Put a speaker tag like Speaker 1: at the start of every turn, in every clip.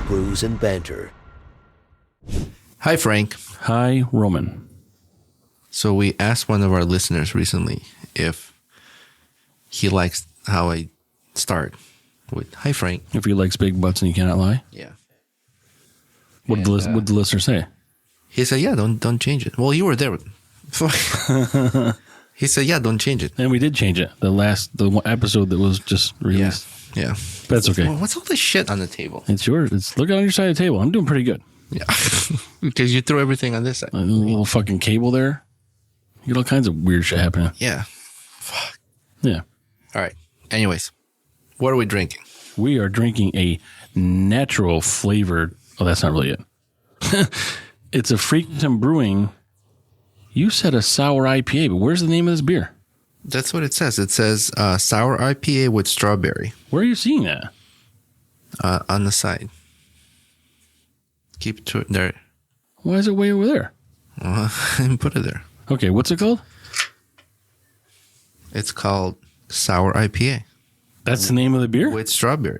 Speaker 1: Brews and Banter.
Speaker 2: Hi, Frank.
Speaker 3: Hi, Roman.
Speaker 2: So we asked one of our listeners recently if he likes how I start with, hi, Frank.
Speaker 3: If he likes big butts and you cannot lie.
Speaker 2: Yeah.
Speaker 3: What did the listener say?
Speaker 2: He said, yeah, don't change it. Well, you were there. He said, yeah, don't change it.
Speaker 3: And we did change it. The one episode that was just released.
Speaker 2: Yeah.
Speaker 3: But that's okay.
Speaker 2: Well, what's all this shit on the table?
Speaker 3: It's yours. Look on your side of the table. I'm doing pretty good.
Speaker 2: Yeah. Because you threw everything on this side.
Speaker 3: A little fucking cable there. You get all kinds of weird shit happening.
Speaker 2: Yeah. Fuck.
Speaker 3: Yeah.
Speaker 2: All right. Anyways, what are we drinking?
Speaker 3: We are drinking a natural flavored. Oh, that's not really it. It's a Frequentem Brewing. You said a sour IPA, but where's the name of this beer?
Speaker 2: That's what it says. It says sour IPA with strawberry.
Speaker 3: Where are you seeing that?
Speaker 2: On the side. Keep it there.
Speaker 3: Why is it way over there?
Speaker 2: And put it there.
Speaker 3: Okay, what's it called?
Speaker 2: It's called sour IPA.
Speaker 3: That's the name of the beer?
Speaker 2: With strawberry.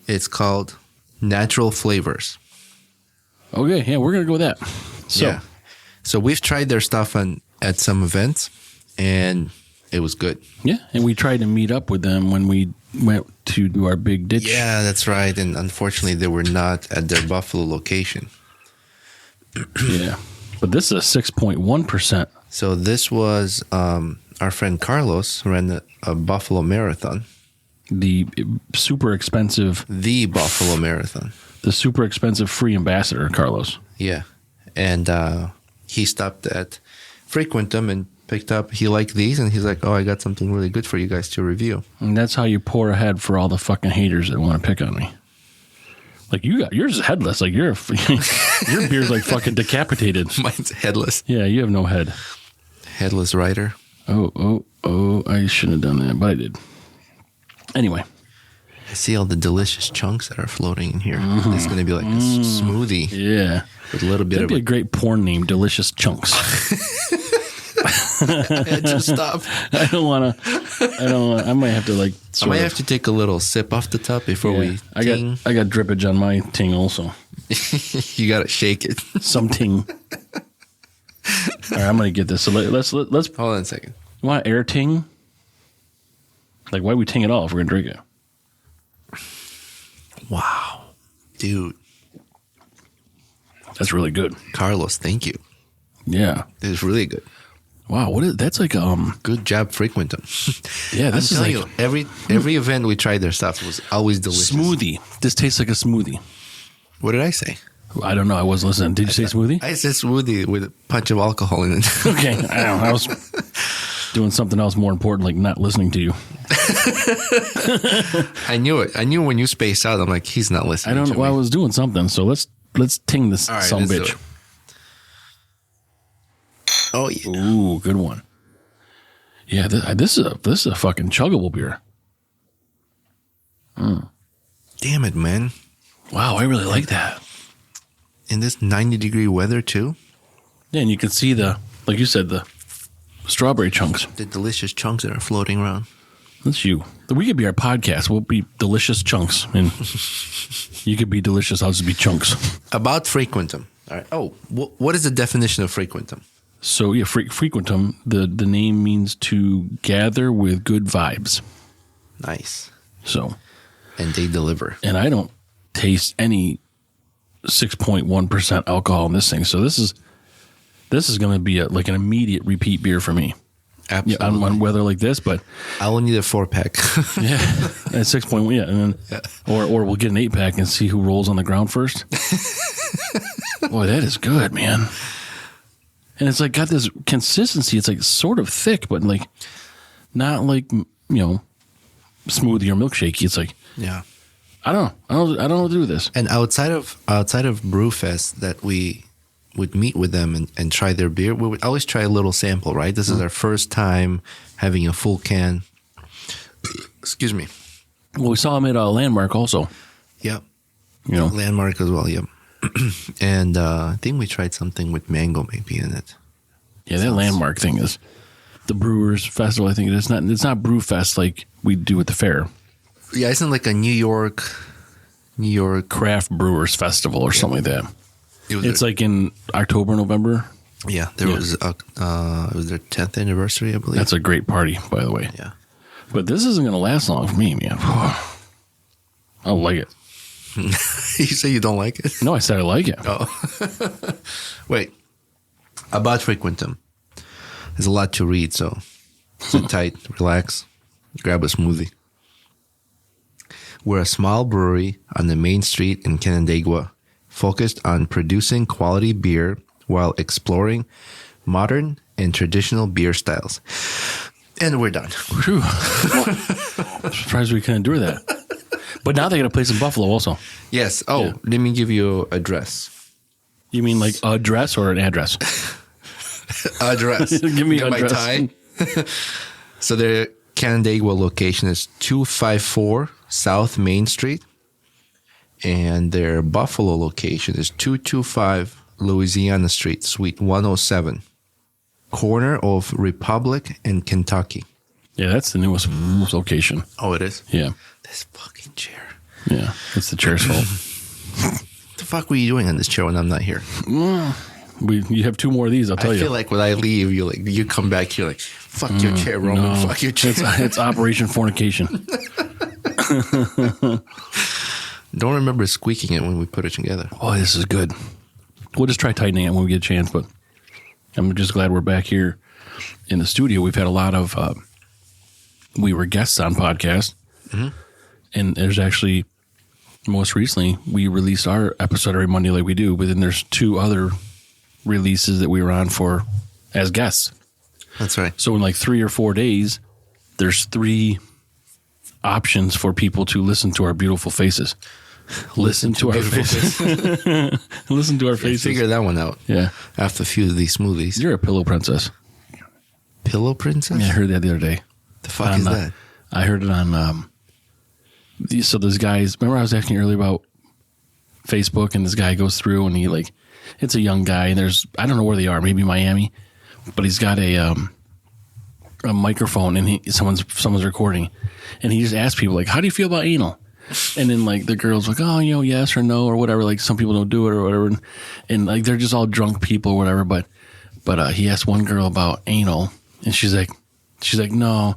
Speaker 2: It's called Natural Flavors.
Speaker 3: Okay, yeah, we're going to go with that.
Speaker 2: So we've tried their stuff at some events, and it was good.
Speaker 3: Yeah, and we tried to meet up with them when we went to do our big ditch.
Speaker 2: Yeah, that's right. And unfortunately, they were not at their Buffalo location.
Speaker 3: Yeah, but this is a 6.1%.
Speaker 2: So this was our friend Carlos ran a Buffalo Marathon.
Speaker 3: The super expensive...
Speaker 2: The Buffalo Marathon.
Speaker 3: The super expensive free ambassador, Carlos.
Speaker 2: Yeah. And he stopped at Frequentem and picked up, he liked these, and he's like, oh, I got something really good for you guys to review.
Speaker 3: And that's how you pour ahead for all the fucking haters that want to pick on me. Like, yours is headless. Like, your beer's like fucking decapitated.
Speaker 2: Mine's headless.
Speaker 3: Yeah, you have no head.
Speaker 2: Headless rider.
Speaker 3: Oh, I shouldn't have done that, but I did. Anyway.
Speaker 2: I see all the delicious chunks that are floating in here. Mm-hmm. It's going to be like a smoothie.
Speaker 3: Yeah.
Speaker 2: With a little bit
Speaker 3: That'd be a great porn name, Delicious Chunks.
Speaker 2: I had to stop.
Speaker 3: I don't want to. I might have to like.
Speaker 2: I might have to take a little sip off the top before we.
Speaker 3: I got drippage on my ting also.
Speaker 2: You got to shake it.
Speaker 3: Some ting. All right, I'm gonna get this. So let's
Speaker 2: hold on a second.
Speaker 3: You want air ting? Like, why we ting it all if we're gonna drink it?
Speaker 2: Wow, dude,
Speaker 3: that's really good,
Speaker 2: Carlos. Thank you.
Speaker 3: Yeah,
Speaker 2: it's really good.
Speaker 3: Wow, that's like
Speaker 2: good job, Frequentem.
Speaker 3: Yeah, this is like
Speaker 2: you, every event we tried their stuff was always delicious.
Speaker 3: Smoothie. This tastes like a smoothie.
Speaker 2: What did I say?
Speaker 3: I don't know. I wasn't listening. Did you say smoothie?
Speaker 2: I said smoothie with a punch of alcohol in it.
Speaker 3: Okay, I don't know. I was doing something else more important, like not listening to you.
Speaker 2: I knew it. I knew when you spaced out. I'm like, he's not listening.
Speaker 3: I don't know. Well, I was doing something. So let's ting this son bitch.
Speaker 2: Oh yeah.
Speaker 3: Ooh, good one. Yeah, this is a fucking chuggable beer.
Speaker 2: Damn it, man.
Speaker 3: Wow, I really like that.
Speaker 2: In this 90-degree weather too.
Speaker 3: Yeah, and you can see like you said, the strawberry chunks.
Speaker 2: The delicious chunks that are floating around.
Speaker 3: That's you. We could be our podcast. We'll be delicious chunks. And you could be delicious. I'll just be chunks.
Speaker 2: About Frequentem. All right. Oh, what is the definition of Frequentem?
Speaker 3: So, yeah, Frequentem, the name means to gather with good vibes.
Speaker 2: Nice.
Speaker 3: So.
Speaker 2: And they deliver. And
Speaker 3: I don't taste any 6.1% alcohol in this thing. So this is going to be like an immediate repeat beer for me.
Speaker 2: Absolutely.
Speaker 3: Yeah, on weather like this, but
Speaker 2: I will need a 4-pack.
Speaker 3: Yeah, at 6.1. Yeah, and then or we'll get an 8-pack and see who rolls on the ground first. Boy, that is good, man. And it's like got this consistency. It's like sort of thick, but like not like smoothie or milkshakey. It's like I don't know what to do with this.
Speaker 2: And outside of Brewfest that we would meet with them and try their beer, we would always try a little sample, right? This is our first time having a full can. Excuse me.
Speaker 3: Well, we saw them at Landmark also.
Speaker 2: Yep. Landmark as well, yep. And I think we tried something with mango maybe in it.
Speaker 3: Yeah, that Landmark thing is the Brewers Festival, I think it is. It's not Brewfest like we do at the fair.
Speaker 2: Yeah, isn't like a New York New York
Speaker 3: Craft Brewers Festival or something like that. It's like in October, November.
Speaker 2: Yeah, it was their 10th anniversary, I believe.
Speaker 3: That's a great party, by the way.
Speaker 2: Yeah.
Speaker 3: But this isn't going to last long for me, man. I don't like it.
Speaker 2: You say you don't like it?
Speaker 3: No, I said I like it.
Speaker 2: Oh. Wait. About Frequentem. There's a lot to read, so sit tight, relax, grab a smoothie. We're a small brewery on the main street in Canandaigua, focused on producing quality beer while exploring modern and traditional beer styles. And we're done.
Speaker 3: Whew. I'm surprised we couldn't do that. But now they got a place in Buffalo also.
Speaker 2: Yes. Oh, yeah. Let me give you an address.
Speaker 3: You mean like a dress or an address?
Speaker 2: Address.
Speaker 3: Give me an address.
Speaker 2: My tie. So their Canandaigua location is 254 South Main Street. And their Buffalo location is 225 Louisiana Street, Suite 107. Corner of Republic and Kentucky.
Speaker 3: Yeah, that's the newest location.
Speaker 2: Oh, it is?
Speaker 3: Yeah.
Speaker 2: This fucking chair.
Speaker 3: Yeah, it's the chair's fault.
Speaker 2: What the fuck were you doing on this chair when I'm not here?
Speaker 3: You have two more of these, I'll tell you.
Speaker 2: I feel like when I leave, you come back, you're like, fuck your chair, Roman. No, fuck your chair.
Speaker 3: It's Operation Fornication.
Speaker 2: Don't remember squeaking it when we put it together.
Speaker 3: Oh, this is good. We'll just try tightening it when we get a chance, but I'm just glad we're back here in the studio. We've had a lot of, we were guests on podcasts, and there's actually, most recently, we released our episode every Monday like we do, but then there's two other releases that we were on for as guests.
Speaker 2: That's right.
Speaker 3: So in like 3 or 4 days, there's 3 options for people to listen to our beautiful faces. Listen to our faces. Listen to our faces.
Speaker 2: Figure that one out.
Speaker 3: Yeah.
Speaker 2: After a few of these smoothies.
Speaker 3: You're a pillow princess.
Speaker 2: Pillow princess?
Speaker 3: Yeah, I heard that the other day.
Speaker 2: The fuck is that?
Speaker 3: I heard it on, so those guys, remember I was asking you earlier about Facebook, and this guy goes through and he like, it's a young guy, and there's, I don't know where they are, maybe Miami, but he's got a microphone, and someone's recording, and he just asks people like, how do you feel about anal? And then like the girl's like, oh, yes or no or whatever. Like some people don't do it or whatever, and like they're just all drunk people or whatever. But he asked one girl about anal, and she's like, no,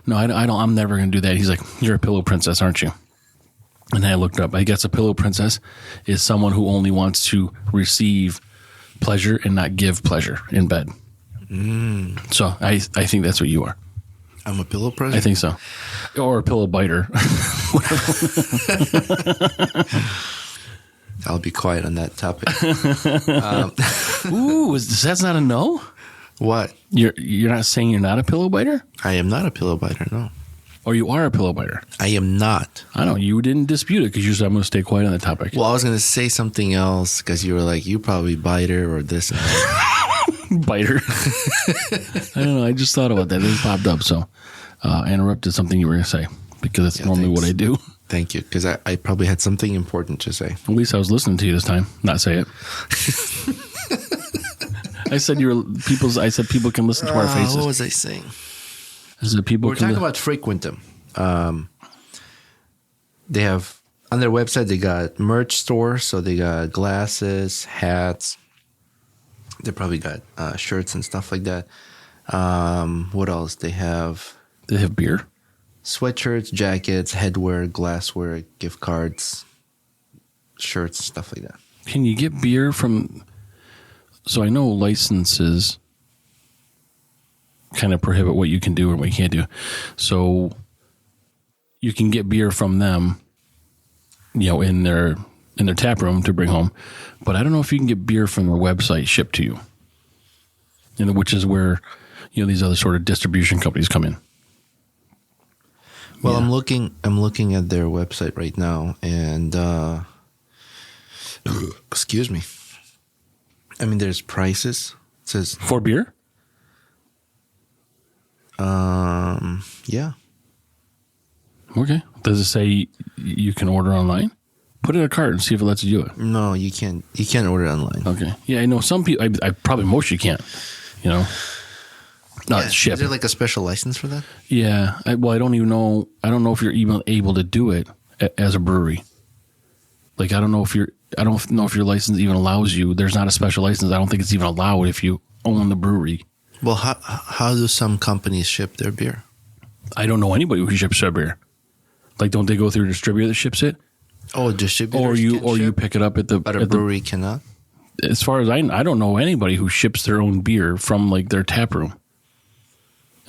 Speaker 3: I don't. I'm never gonna do that. He's like, you're a pillow princess, aren't you? And I looked up. I guess a pillow princess is someone who only wants to receive pleasure and not give pleasure in bed. So I think that's what you are.
Speaker 2: I'm a pillow princess?
Speaker 3: I think so. Or a pillow biter.
Speaker 2: I'll be quiet on that topic.
Speaker 3: Ooh, that's not a no?
Speaker 2: What?
Speaker 3: You're not saying you're not a pillow biter?
Speaker 2: I am not a pillow biter, no.
Speaker 3: Or you are a pillow biter?
Speaker 2: I am not.
Speaker 3: I know. You didn't dispute it because you said I'm going to stay quiet on the topic.
Speaker 2: Well, I was going to say something else because you were like, you probably biter or this and that.
Speaker 3: Biter. I don't know. I just thought about that. It popped up, so I interrupted something you were going to say because that's normally what I do.
Speaker 2: Thank you, because I probably had something important to say.
Speaker 3: At least I was listening to you this time, not say it. I said people can listen to our faces.
Speaker 2: What was I saying?
Speaker 3: We're
Speaker 2: talking about Frequentem. They have on their website, they got merch store, so they got glasses, hats. They probably got shirts and stuff like that. What else? They have
Speaker 3: beer,
Speaker 2: sweatshirts, jackets, headwear, glassware, gift cards, shirts, stuff like that.
Speaker 3: Can you get beer from? So I know licenses kind of prohibit what you can do and what you can't do. So you can get beer from them, in their tap room to bring home. But I don't know if you can get beer from their website shipped to you, which is where these other sort of distribution companies come in.
Speaker 2: Well, yeah. I'm looking at their website right now, and excuse me. I mean, there's prices. It says
Speaker 3: for beer.
Speaker 2: Yeah.
Speaker 3: Okay. Does it say you can order online? Put it in a cart and see if it lets you do it.
Speaker 2: No, you can't. You can't order online.
Speaker 3: Okay. Yeah, I know some people. I probably most you can't. Not ship.
Speaker 2: Is there like a special license for that?
Speaker 3: Yeah. I don't even know. I don't know if you're even able to do it as a brewery. Like, I don't know if your license even allows you. There's not a special license. I don't think it's even allowed if you own the brewery.
Speaker 2: Well, how do some companies ship their beer?
Speaker 3: I don't know anybody who ships their beer. Like, don't they go through a distributor that ships it?
Speaker 2: Oh, distributors
Speaker 3: you pick it up at the...
Speaker 2: But a brewery cannot?
Speaker 3: As far as I don't know anybody who ships their own beer from, like, their tap room.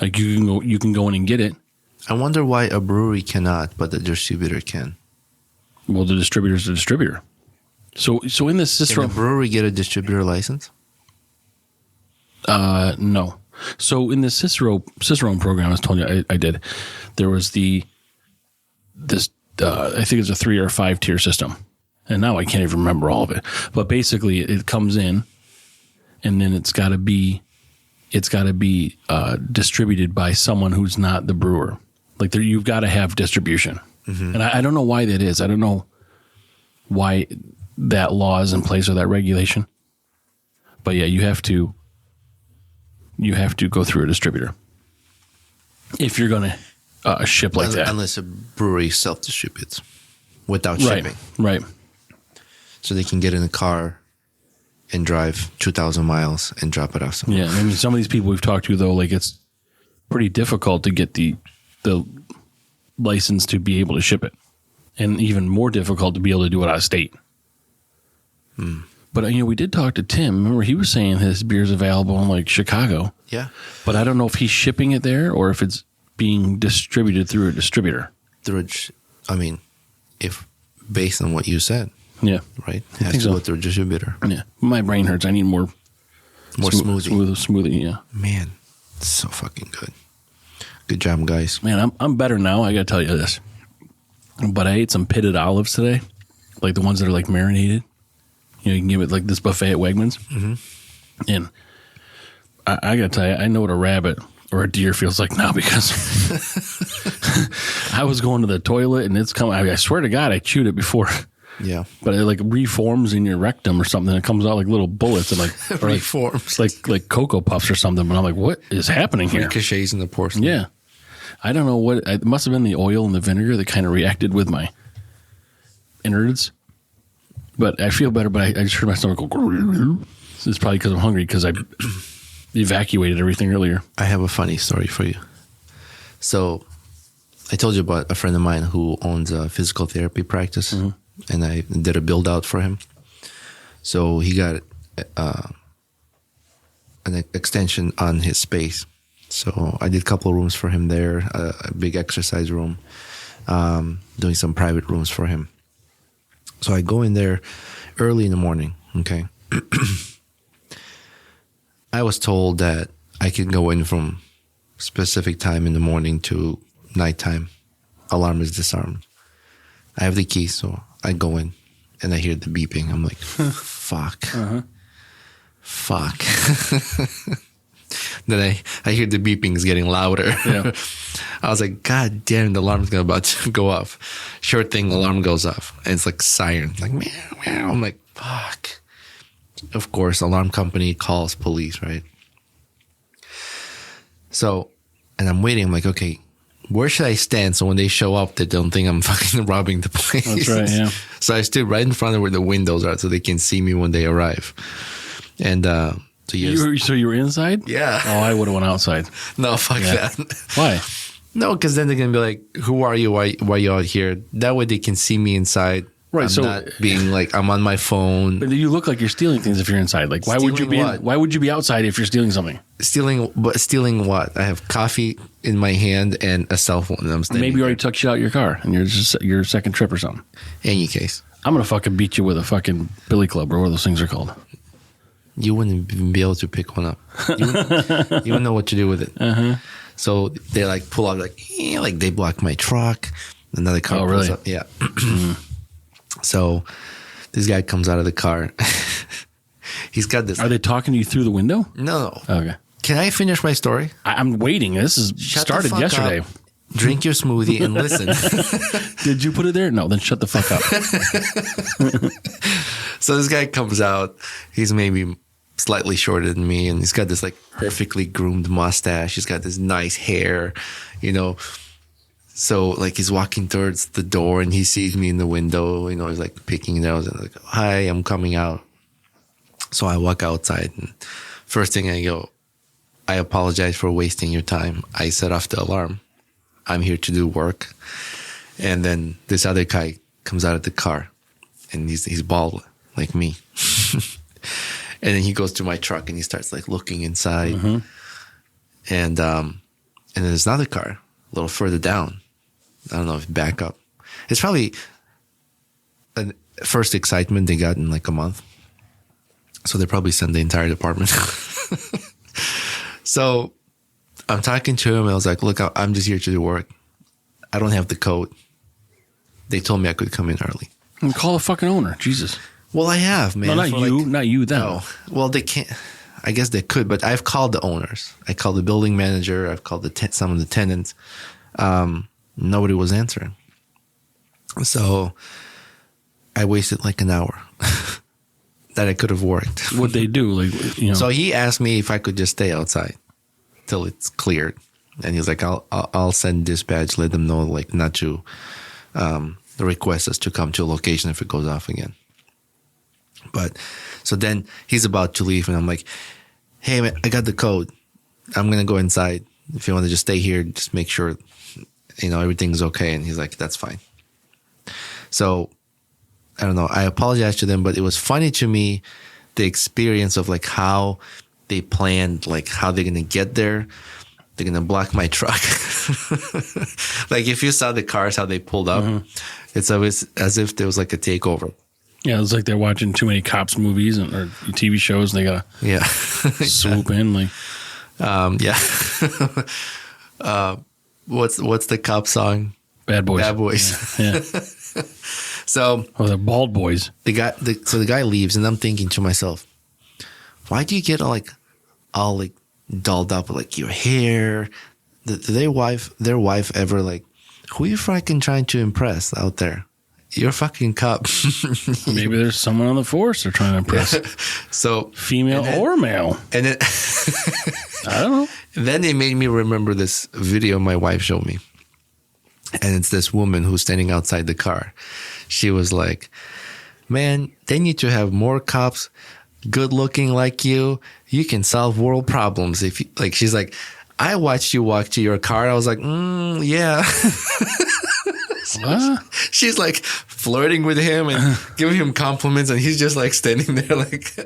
Speaker 3: Like, you can go in and get it.
Speaker 2: I wonder why a brewery cannot, but the distributor can.
Speaker 3: Well, the distributor's the distributor. So in the Cicero...
Speaker 2: Can a brewery get a distributor license?
Speaker 3: No. So in the Cicerone program, I was telling you I did, there was I think it's a 3 or 5 tier system. And now I can't even remember all of it. But basically it comes in and then it's got to be distributed by someone who's not the brewer. Like you've got to have distribution. Mm-hmm. And I don't know why that is. I don't know why that law is in place or that regulation. But yeah, you have to go through a distributor if you're going to ship like that.
Speaker 2: Unless a brewery self-distributes without shipping.
Speaker 3: Right.
Speaker 2: So they can get in a car and drive 2,000 miles and drop it off somewhere.
Speaker 3: Yeah, I mean, some of these people we've talked to, though, like it's pretty difficult to get the license to be able to ship it. And even more difficult to be able to do it out of state.
Speaker 2: Hmm.
Speaker 3: But, we did talk to Tim. Remember, he was saying his beer's available in, like, Chicago.
Speaker 2: Yeah.
Speaker 3: But I don't know if he's shipping it there or if it's being distributed through a distributor.
Speaker 2: If based on what you said.
Speaker 3: Yeah.
Speaker 2: Right? It has to go through a distributor.
Speaker 3: Yeah. My brain hurts. I need more smoothie, yeah.
Speaker 2: Man, it's so fucking good. Good job, guys.
Speaker 3: Man, I'm better now. I got to tell you this. But I ate some pitted olives today. Like the ones that are, like, marinated. You can give it like this buffet at Wegmans. Mm-hmm. And I got to tell you, I know what a rabbit or a deer feels like now because I was going to the toilet and it's coming. I swear to God, I chewed it before.
Speaker 2: Yeah.
Speaker 3: But it like reforms in your rectum or something. It comes out like little bullets and like
Speaker 2: reforms.
Speaker 3: Like Cocoa Puffs or something. But I'm like, what is happening here?
Speaker 2: Ricochets in the porcelain.
Speaker 3: Yeah. I don't know what. It must have been the oil and the vinegar that kind of reacted with my innards. But I feel better, but I just heard my stomach go. It's probably because I'm hungry because I evacuated everything earlier.
Speaker 2: I have a funny story for you. So I told you about a friend of mine who owns a physical therapy practice, mm-hmm. and I did a build out for him. So he got an extension on his space. So I did a couple of rooms for him there, a big exercise room, doing some private rooms for him. So I go in there early in the morning, okay? I was told that I can go in from specific time in the morning to nighttime. Alarm is disarmed. I have the key, so I go in, and I hear the beeping. I'm like, fuck. Uh-huh. Fuck. Then I hear the beepings getting louder. Yeah. I was like, God damn, the alarm's about to go off. Sure thing, alarm goes off. And it's like siren. Like, meow, meow. I'm like, fuck. Of course, alarm company calls police, right? So, and I'm waiting. I'm like, okay, where should I stand so when they show up, they don't think I'm fucking robbing the place?
Speaker 3: That's right, yeah.
Speaker 2: So I stood right in front of where the windows are so they can see me when they arrive. And, so
Speaker 3: you were inside?
Speaker 2: Yeah.
Speaker 3: Oh, I would have went outside.
Speaker 2: No, fuck that.
Speaker 3: Why?
Speaker 2: No, because then they're going to be like, who are you? Why are you out here? That way they can see me inside.
Speaker 3: Right.
Speaker 2: I'm not being like, I'm on my phone.
Speaker 3: But you look like you're stealing things if you're inside. Like, why would you be outside if you're stealing something?
Speaker 2: Stealing what? I have coffee in my hand and a cell phone. And I'm
Speaker 3: maybe you already took shit out your car and you're just your second trip or something.
Speaker 2: In any case.
Speaker 3: I'm going to fucking beat you with a fucking billy club or what those things are called.
Speaker 2: You wouldn't even be able to pick one up. You wouldn't know what to do with it. Uh-huh. So they like pull out like they block my truck. Another car pulls up. Yeah. So this guy comes out of the car. He's got this.
Speaker 3: Are they talking to you through the window?
Speaker 2: No.
Speaker 3: Okay.
Speaker 2: Can I finish my story?
Speaker 3: I'm waiting. This is started yesterday.
Speaker 2: Up, drink your smoothie and listen.
Speaker 3: Did you put it there? No, then shut the fuck up.
Speaker 2: So this guy comes out. He's maybe slightly shorter than me, and he's got this like perfectly groomed mustache. He's got this nice hair, So like he's walking towards the door and he sees me in the window, he's like picking nose and like, hi, I'm coming out. So I walk outside and first thing I go, I apologize for wasting your time. I set off the alarm. I'm here to do work. And then this other guy comes out of the car and he's bald like me. And then he goes to my truck and he starts like looking inside. Mm-hmm. And then there's another car a little further down. I don't know if back up. It's probably a first excitement they got in like a month. So they probably sent the entire department. So I'm talking to him. I was like, look, I'm just here to do work. I don't have the code. They told me I could come in early.
Speaker 3: And call the fucking owner. Jesus.
Speaker 2: Well, I have, man.
Speaker 3: No, not you, them.
Speaker 2: No. Well, they can't. I guess they could, but I've called the owners. I called the building manager. I've called some of the tenants. Nobody was answering. So I wasted like an hour that I could have worked.
Speaker 3: What'd they do?
Speaker 2: So he asked me if I could just stay outside till it's cleared. And he was like, I'll send dispatch, let them know like not to request us to come to a location if it goes off again. But so then he's about to leave and I'm like, hey man, I got the code. I'm going to go inside. If you want to just stay here, just make sure, everything's okay. And he's like, that's fine. So I don't know. I apologize to them, but it was funny to me, the experience of like how they planned, like how they're going to get there. They're going to block my truck. Like if you saw the cars, how they pulled up, mm-hmm. It's always as if there was like a takeover. Yeah,
Speaker 3: it's like they're watching too many cops movies or TV shows, and they gotta swoop in. Like,
Speaker 2: what's the cop song?
Speaker 3: Bad Boys.
Speaker 2: Bad Boys.
Speaker 3: Yeah.
Speaker 2: So,
Speaker 3: they're bald boys.
Speaker 2: So the guy leaves, and I'm thinking to myself, why do you get all dolled up with like your hair? Their wife ever like, who are you fucking trying to impress out there? You're a fucking cop.
Speaker 3: Maybe there's someone on the force they're trying to impress.
Speaker 2: Yeah. So
Speaker 3: female or male.
Speaker 2: And then
Speaker 3: I don't know.
Speaker 2: Then it made me remember this video my wife showed me. And it's this woman who's standing outside the car. She was like, man, they need to have more cops good looking like you. You can solve world problems. If you, like, she's like, I watched you walk to your car. I was like, yeah. She's like flirting with him and giving him compliments, and he's just like standing there like.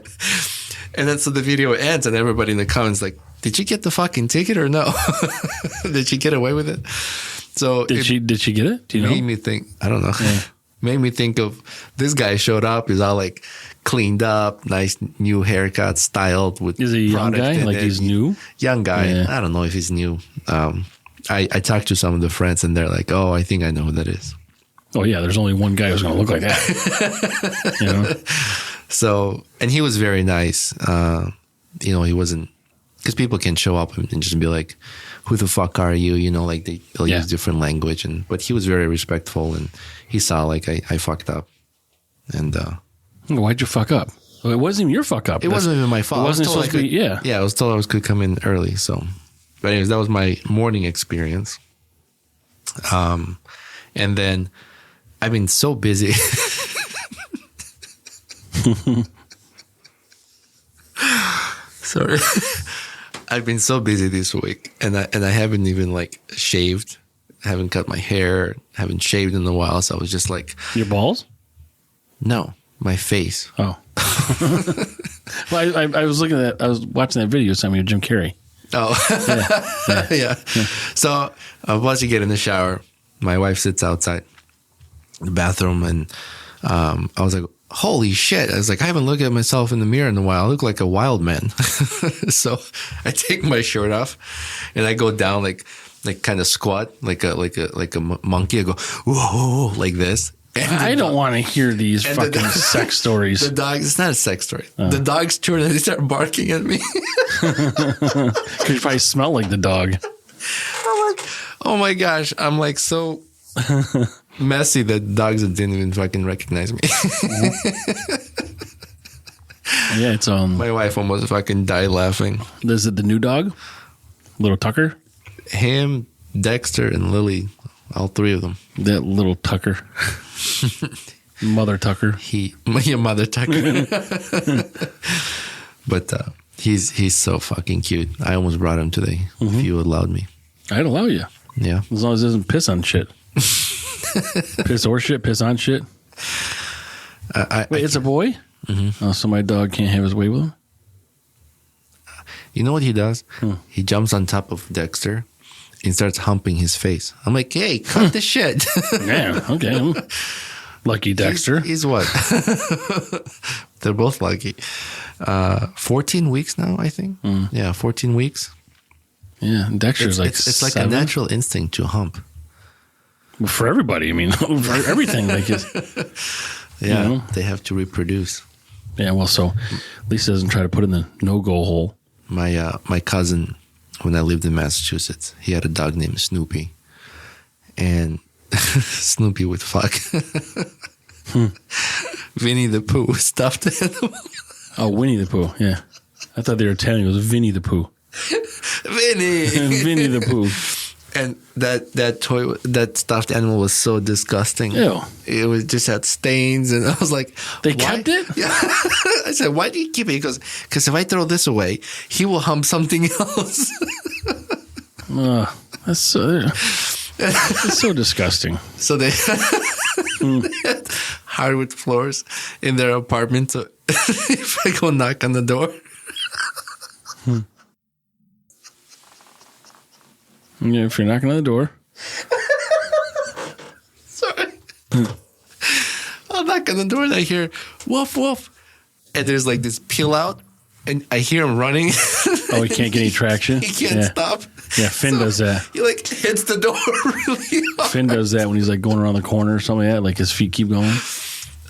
Speaker 2: And then so the video ends, and everybody in the comments like, "Did you get the fucking ticket or no? Did she get away with it?" So
Speaker 3: did she get it? Do you know?
Speaker 2: Made me think. I don't know. Yeah. Made me think of this guy showed up. He's all like cleaned up, nice new haircut, styled with.
Speaker 3: Is he a young guy? Like he's new?
Speaker 2: Young guy. Yeah. I don't know if he's new. I talked to some of the friends and they're like, oh, I think I know who that is.
Speaker 3: Oh, yeah. There's only one guy who's going to look like that. You know?
Speaker 2: So, and he was very nice. He wasn't, because people can show up and just be like, who the fuck are you? Like they'll use different language. But he was very respectful and he saw like I fucked up. And
Speaker 3: why'd you fuck up? Well, it wasn't even your fuck up.
Speaker 2: It wasn't even my fault.
Speaker 3: It wasn't supposed to be,
Speaker 2: Yeah, I was told I could come in early. So, but anyways, that was my morning experience. And then I've been so busy. Sorry. I've been so busy this week and I haven't even like shaved. I haven't cut my hair, haven't shaved in a while. So I was just like.
Speaker 3: Your balls?
Speaker 2: No, my face.
Speaker 3: Oh. Well, I was looking at that. I was watching that video some of you, Jim Carrey.
Speaker 2: Oh, yeah. So I was about to get in the shower. My wife sits outside the bathroom and I was like, holy shit. I was like, I haven't looked at myself in the mirror in a while. I look like a wild man. So I take my shirt off and I go down like kind of squat, like a monkey. I go, whoa, like this.
Speaker 3: I don't want to hear these fucking sex stories.
Speaker 2: The dogs, it's not a sex story. The dogs turn and they start barking at me.
Speaker 3: Because you probably smell like the dog.
Speaker 2: Oh my gosh. I'm like so messy that dogs didn't even fucking recognize me.
Speaker 3: Yeah, it's
Speaker 2: my wife almost fucking died laughing.
Speaker 3: Is it the new dog? Little Tucker?
Speaker 2: Him, Dexter, and Lily all 3 of them.
Speaker 3: That little Tucker. Mother Tucker.
Speaker 2: Your mother Tucker. But he's so fucking cute. I almost brought him today if you allowed me.
Speaker 3: I'd allow you.
Speaker 2: Yeah.
Speaker 3: As long as it doesn't piss on shit. Piss or shit, piss on shit. Wait, it's a boy? Mm-hmm. Oh, so my dog can't have his way with him?
Speaker 2: You know what he does? He jumps on top of Dexter and starts humping his face. I'm like, hey, cut the shit.
Speaker 3: Yeah, okay. Lucky Dexter.
Speaker 2: He's what? They're both lucky. 14 weeks now, I think. Yeah, 14 weeks.
Speaker 3: Yeah, Dexter's
Speaker 2: it's like
Speaker 3: 7.
Speaker 2: a natural instinct to hump.
Speaker 3: For everybody, I mean, for everything. Like
Speaker 2: yeah, they have to reproduce.
Speaker 3: Yeah, well, so Lisa doesn't try to put in the no-go hole.
Speaker 2: My cousin, when I lived in Massachusetts, he had a dog named Snoopy. And Snoopy would fuck. Winnie the Pooh stuffed animal.
Speaker 3: Oh, Winnie the Pooh, yeah. I thought they were telling you it was Vinnie the Pooh.
Speaker 2: Vinnie!
Speaker 3: Vinnie the Pooh.
Speaker 2: And that stuffed animal was so disgusting.
Speaker 3: Ew.
Speaker 2: It was just had stains, and I was like,
Speaker 3: They kept it?
Speaker 2: Yeah. I said, why do you keep it? He goes, because if I throw this away, he will hump something else.
Speaker 3: That's so disgusting.
Speaker 2: So they had hardwood floors in their apartment. So if I go knock on the door.
Speaker 3: Yeah, if you're knocking on the door.
Speaker 2: Sorry. I'll knock on the door and I hear woof woof. And there's like this peel out and I hear him running.
Speaker 3: Oh, he can't get any traction?
Speaker 2: He can't stop.
Speaker 3: Yeah, Finn does that.
Speaker 2: He like hits the door really hard.
Speaker 3: Finn does that when he's like going around the corner or something like that. Like his feet keep going.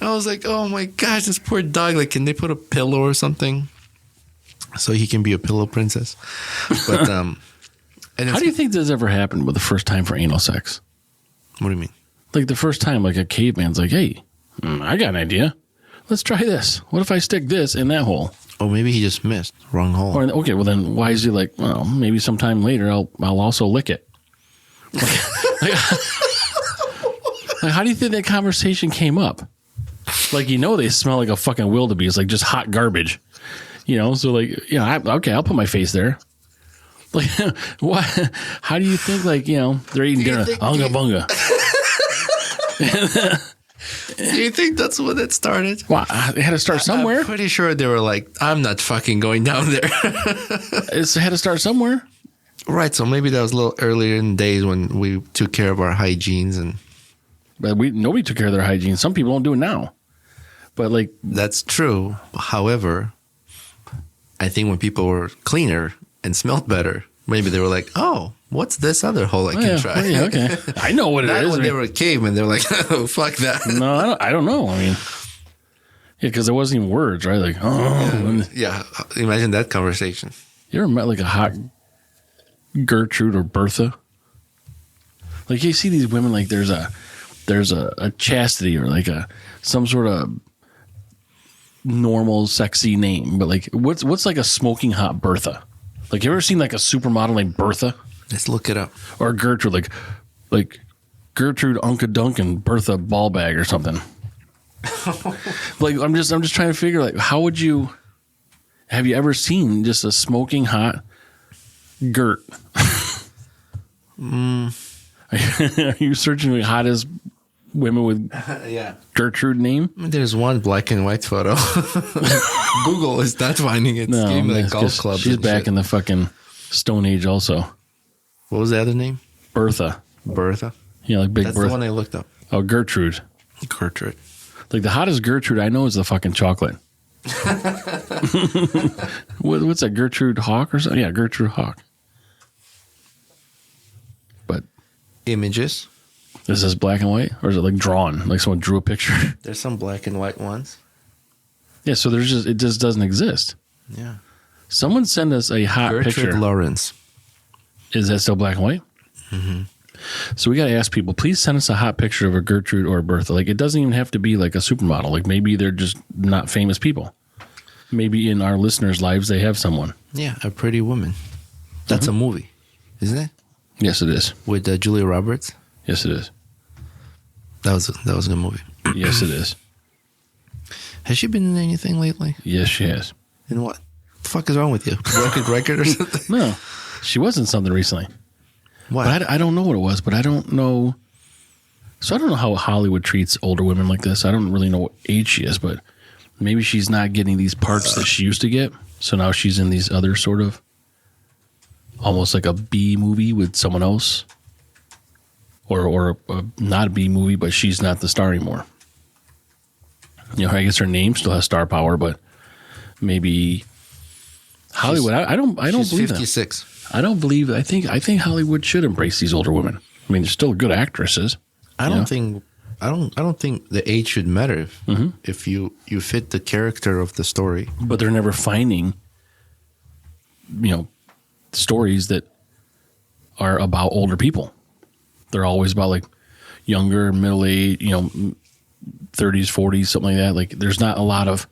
Speaker 2: I was like, oh my gosh, this poor dog. Like, can they put a pillow or something so he can be a pillow princess? But
Speaker 3: how do you think this ever happened with the first time for anal sex?
Speaker 2: What do you mean?
Speaker 3: Like the first time, like a caveman's like, hey, I got an idea. Let's try this. What if I stick this in that hole?
Speaker 2: Oh, maybe he just missed. Wrong hole.
Speaker 3: Or, okay, well then why is he like, well, maybe sometime later I'll also lick it. Like, how do you think that conversation came up? Like, they smell like a fucking wildebeest, like just hot garbage. So like, okay, I'll put my face there. Like, what? How do you think, like, they're eating dinner? Unga bunga.
Speaker 2: Do you think that's when it started?
Speaker 3: Well, it had to start somewhere.
Speaker 2: I'm pretty sure they were like, I'm not fucking going down there.
Speaker 3: It had to start somewhere.
Speaker 2: Right, so maybe that was a little earlier in the days when we took care of our hygienes.
Speaker 3: But nobody took care of their hygiene. Some people don't do it now. But like,
Speaker 2: that's true. However, I think when people were cleaner and smelled better, maybe they were like, oh, what's this other hole I can try?
Speaker 3: Yeah, okay. I know what it is.
Speaker 2: When they were a caveman, they were like, oh, fuck that.
Speaker 3: No, I don't know. I mean, yeah, because there wasn't even words, right? Like, oh.
Speaker 2: Yeah, imagine that conversation.
Speaker 3: You ever met like a hot Gertrude or Bertha? Like, you see these women, like there's a chastity or like some sort of normal sexy name, but like what's like a smoking hot Bertha? Like, you ever seen like a supermodel named Bertha?
Speaker 2: Let's look it up.
Speaker 3: Or Gertrude, like Gertrude Unca Duncan Bertha Ballbag or something. Like, I'm just trying to figure, like, how would you have you ever seen just a smoking hot Gert? Are you searching the hottest women with Gertrude name?
Speaker 2: There's one black and white photo. Google is not finding it.
Speaker 3: No,
Speaker 2: it's like golf clubs.
Speaker 3: She's back in the fucking Stone Age also.
Speaker 2: What was the other name?
Speaker 3: Bertha. Yeah, like Big
Speaker 2: That's
Speaker 3: Bertha.
Speaker 2: That's the one I looked up.
Speaker 3: Oh, Gertrude. Like, the hottest Gertrude I know is the fucking chocolate. What's that, Gertrude Hawk or something? Yeah, Gertrude Hawk. But
Speaker 2: images.
Speaker 3: Is this black and white, or is it like drawn? Like someone drew a picture?
Speaker 2: There's some black and white ones.
Speaker 3: Yeah, so it just doesn't exist.
Speaker 2: Yeah.
Speaker 3: Someone send us a hot
Speaker 2: Gertrude
Speaker 3: picture.
Speaker 2: Lawrence.
Speaker 3: Is that still black and white? Mm-hmm. So we got to ask people, please send us a hot picture of a Gertrude or a Bertha. Like, it doesn't even have to be like a supermodel. Like, maybe they're just not famous people. Maybe in our listeners' lives they have someone.
Speaker 2: Yeah, A Pretty Woman. That's a movie, isn't it?
Speaker 3: Yes, it is.
Speaker 2: With Julia Roberts.
Speaker 3: Yes, it is.
Speaker 2: That was a good movie.
Speaker 3: Yes, it is.
Speaker 2: Has she been in anything lately?
Speaker 3: Yes, she has.
Speaker 2: In what? The fuck is wrong with you? Broken record or something?
Speaker 3: No, she was in something recently.
Speaker 2: What?
Speaker 3: But I don't know what it was, but I don't know. So I don't know how Hollywood treats older women like this. I don't really know what age she is, but maybe she's not getting these parts that she used to get. So now she's in these other sort of almost like a B movie with someone else. Or not a B movie, but she's not the star anymore. You know, I guess her name still has star power, but maybe Hollywood. I don't
Speaker 2: She's
Speaker 3: believe
Speaker 2: 56.
Speaker 3: that. I don't believe. I think Hollywood should embrace these older women. I mean, they're still good actresses.
Speaker 2: I don't think the age should matter if you fit the character of the story.
Speaker 3: But they're never finding, stories that are about older people. They're always about like younger, middle age, 30s, 40s, something like that. Like there's not a lot of,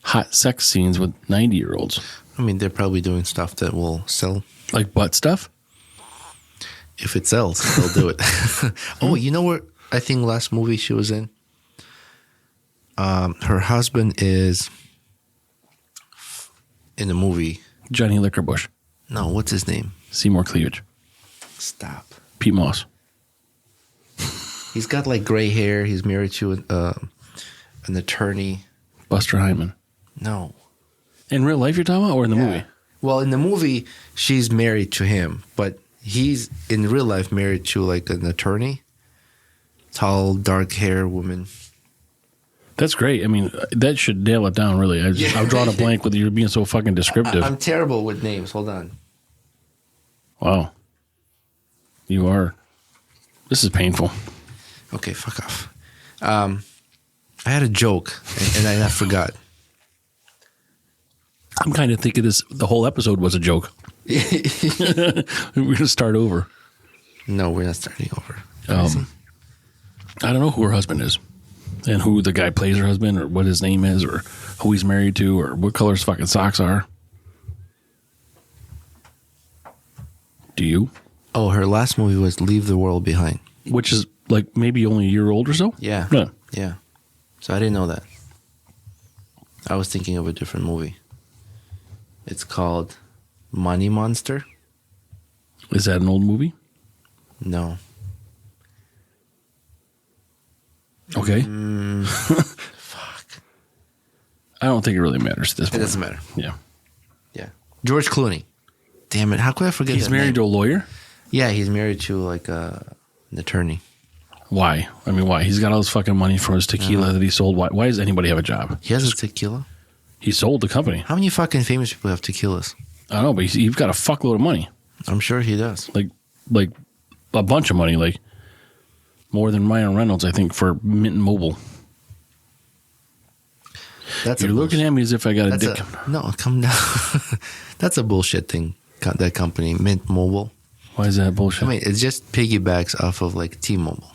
Speaker 3: hot sex scenes with 90-year-olds.
Speaker 2: I mean, they're probably doing stuff that will sell.
Speaker 3: Like butt stuff?
Speaker 2: If it sells, they'll do it. Oh, you know what? I think last movie she was in? Her husband is in the movie.
Speaker 3: Johnny Lickerbush.
Speaker 2: No, what's his name?
Speaker 3: Seymour Cleavage.
Speaker 2: Stop.
Speaker 3: Pete Moss.
Speaker 2: He's got like gray hair. He's married to an attorney.
Speaker 3: Buster Hyman.
Speaker 2: No.
Speaker 3: In real life you're talking about, or in the movie?
Speaker 2: Well, in the movie, she's married to him, but he's in real life married to like an attorney. Tall, dark hair woman.
Speaker 3: That's great. I mean, that should nail it down, really. I've drawn a blank with you being so fucking descriptive.
Speaker 2: I'm terrible with names. Hold on.
Speaker 3: Wow. You are. This is painful.
Speaker 2: Okay, fuck off. I had a joke, and I forgot.
Speaker 3: I'm kind of thinking the whole episode was a joke. We're going to start over.
Speaker 2: No, we're not starting over.
Speaker 3: I don't know who her husband is and who the guy plays her husband or what his name is or who he's married to or what color his fucking socks are. Do you?
Speaker 2: Oh, her last movie was Leave the World Behind.
Speaker 3: Which is like maybe only a year old or so?
Speaker 2: Yeah. Yeah. So I didn't know that. I was thinking of a different movie. It's called Money Monster.
Speaker 3: Is that an old movie?
Speaker 2: No.
Speaker 3: Okay.
Speaker 2: Fuck.
Speaker 3: I don't think it really matters at this point.
Speaker 2: It doesn't matter.
Speaker 3: Yeah.
Speaker 2: Yeah. George Clooney. Damn it. How could I forget
Speaker 3: He's
Speaker 2: that
Speaker 3: married
Speaker 2: name?
Speaker 3: to a lawyer?
Speaker 2: Yeah, he's married to like an attorney.
Speaker 3: Why? I mean, why? He's got all this fucking money from his tequila that he sold. Why does anybody have a job?
Speaker 2: He has a tequila?
Speaker 3: He sold the company.
Speaker 2: How many fucking famous people have tequilas?
Speaker 3: I don't know, but he's got a fuckload of money.
Speaker 2: I'm sure he does.
Speaker 3: Like a bunch of money, like more than Ryan Reynolds, I think, for Mint Mobile. You're looking at me as if I got a dick.
Speaker 2: No, come down. That's a bullshit thing, that company, Mint Mobile.
Speaker 3: Why is that bullshit?
Speaker 2: I mean, it just piggybacks off of like T-Mobile.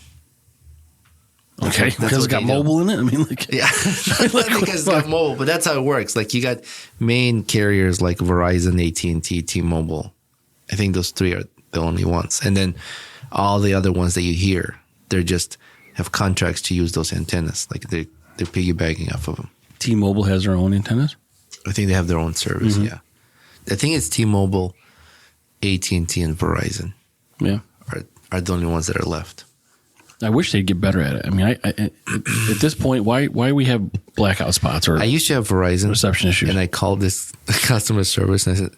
Speaker 3: Okay, because it's got mobile in it? I mean, like...
Speaker 2: Yeah, because it's got mobile, but that's how it works. Like, you got main carriers like Verizon, AT&T, T-Mobile. I think those three are the only ones. And then all the other ones that you hear, they're just have contracts to use those antennas. Like, they're piggybacking off of them.
Speaker 3: T-Mobile has their own antennas?
Speaker 2: I think they have their own service, yeah. I think it's T-Mobile, AT&T, and Verizon.
Speaker 3: Yeah.
Speaker 2: Are the only ones that are left.
Speaker 3: I wish they'd get better at it. I mean, I at this point, why we have blackout spots or
Speaker 2: I used to have Verizon
Speaker 3: reception issues,
Speaker 2: and I called this customer service and I said,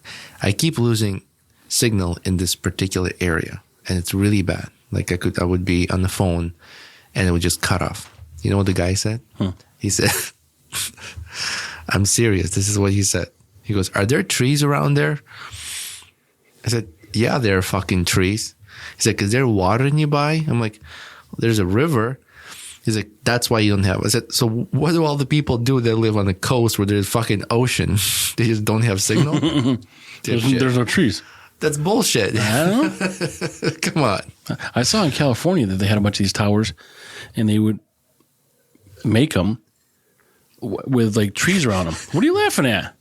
Speaker 2: I keep losing signal in this particular area, and it's really bad. Like I would be on the phone, and it would just cut off. You know what the guy said? He said, "I'm serious. This is what he said." He goes, "Are there trees around there?" I said, "Yeah, there are fucking trees." He said, "Is there water nearby?" I'm like, "There's a river." He's like, "That's why you don't have." I said, "So what do all the people do that live on the coast where there's fucking ocean? They just don't have signal?"
Speaker 3: There's no trees.
Speaker 2: That's bullshit.
Speaker 3: I don't know.
Speaker 2: Come on.
Speaker 3: I saw in California that they had a bunch of these towers, and they would make them with like trees around them. What are you laughing at?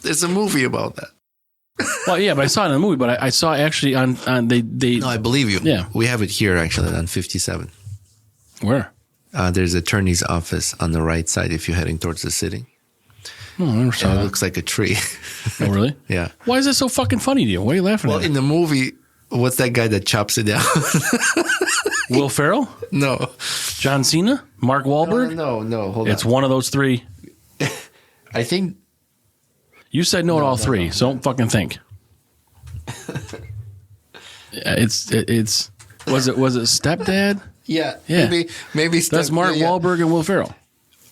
Speaker 2: There's a movie about that.
Speaker 3: Well, yeah, but I saw it in the movie. But I saw actually on they.
Speaker 2: No, I believe you.
Speaker 3: Yeah.
Speaker 2: We have it here actually on 57.
Speaker 3: Where?
Speaker 2: There's attorney's office on the right side if you're heading towards the city.
Speaker 3: Oh, I never saw
Speaker 2: It
Speaker 3: that.
Speaker 2: looks like a tree.
Speaker 3: Oh, really?
Speaker 2: Yeah.
Speaker 3: Why is that so fucking funny to you? Why are you laughing
Speaker 2: Well,
Speaker 3: at it?
Speaker 2: in the movie, what's that guy that chops it down?
Speaker 3: Will Ferrell?
Speaker 2: No.
Speaker 3: John Cena? Mark Wahlberg?
Speaker 2: No. Hold
Speaker 3: It's
Speaker 2: on.
Speaker 3: one of those three.
Speaker 2: I think
Speaker 3: You said no to all three, so don't fucking think. It's was it Stepdad?
Speaker 2: Yeah.
Speaker 3: Yeah.
Speaker 2: Maybe
Speaker 3: That's Mark Wahlberg and Will Ferrell.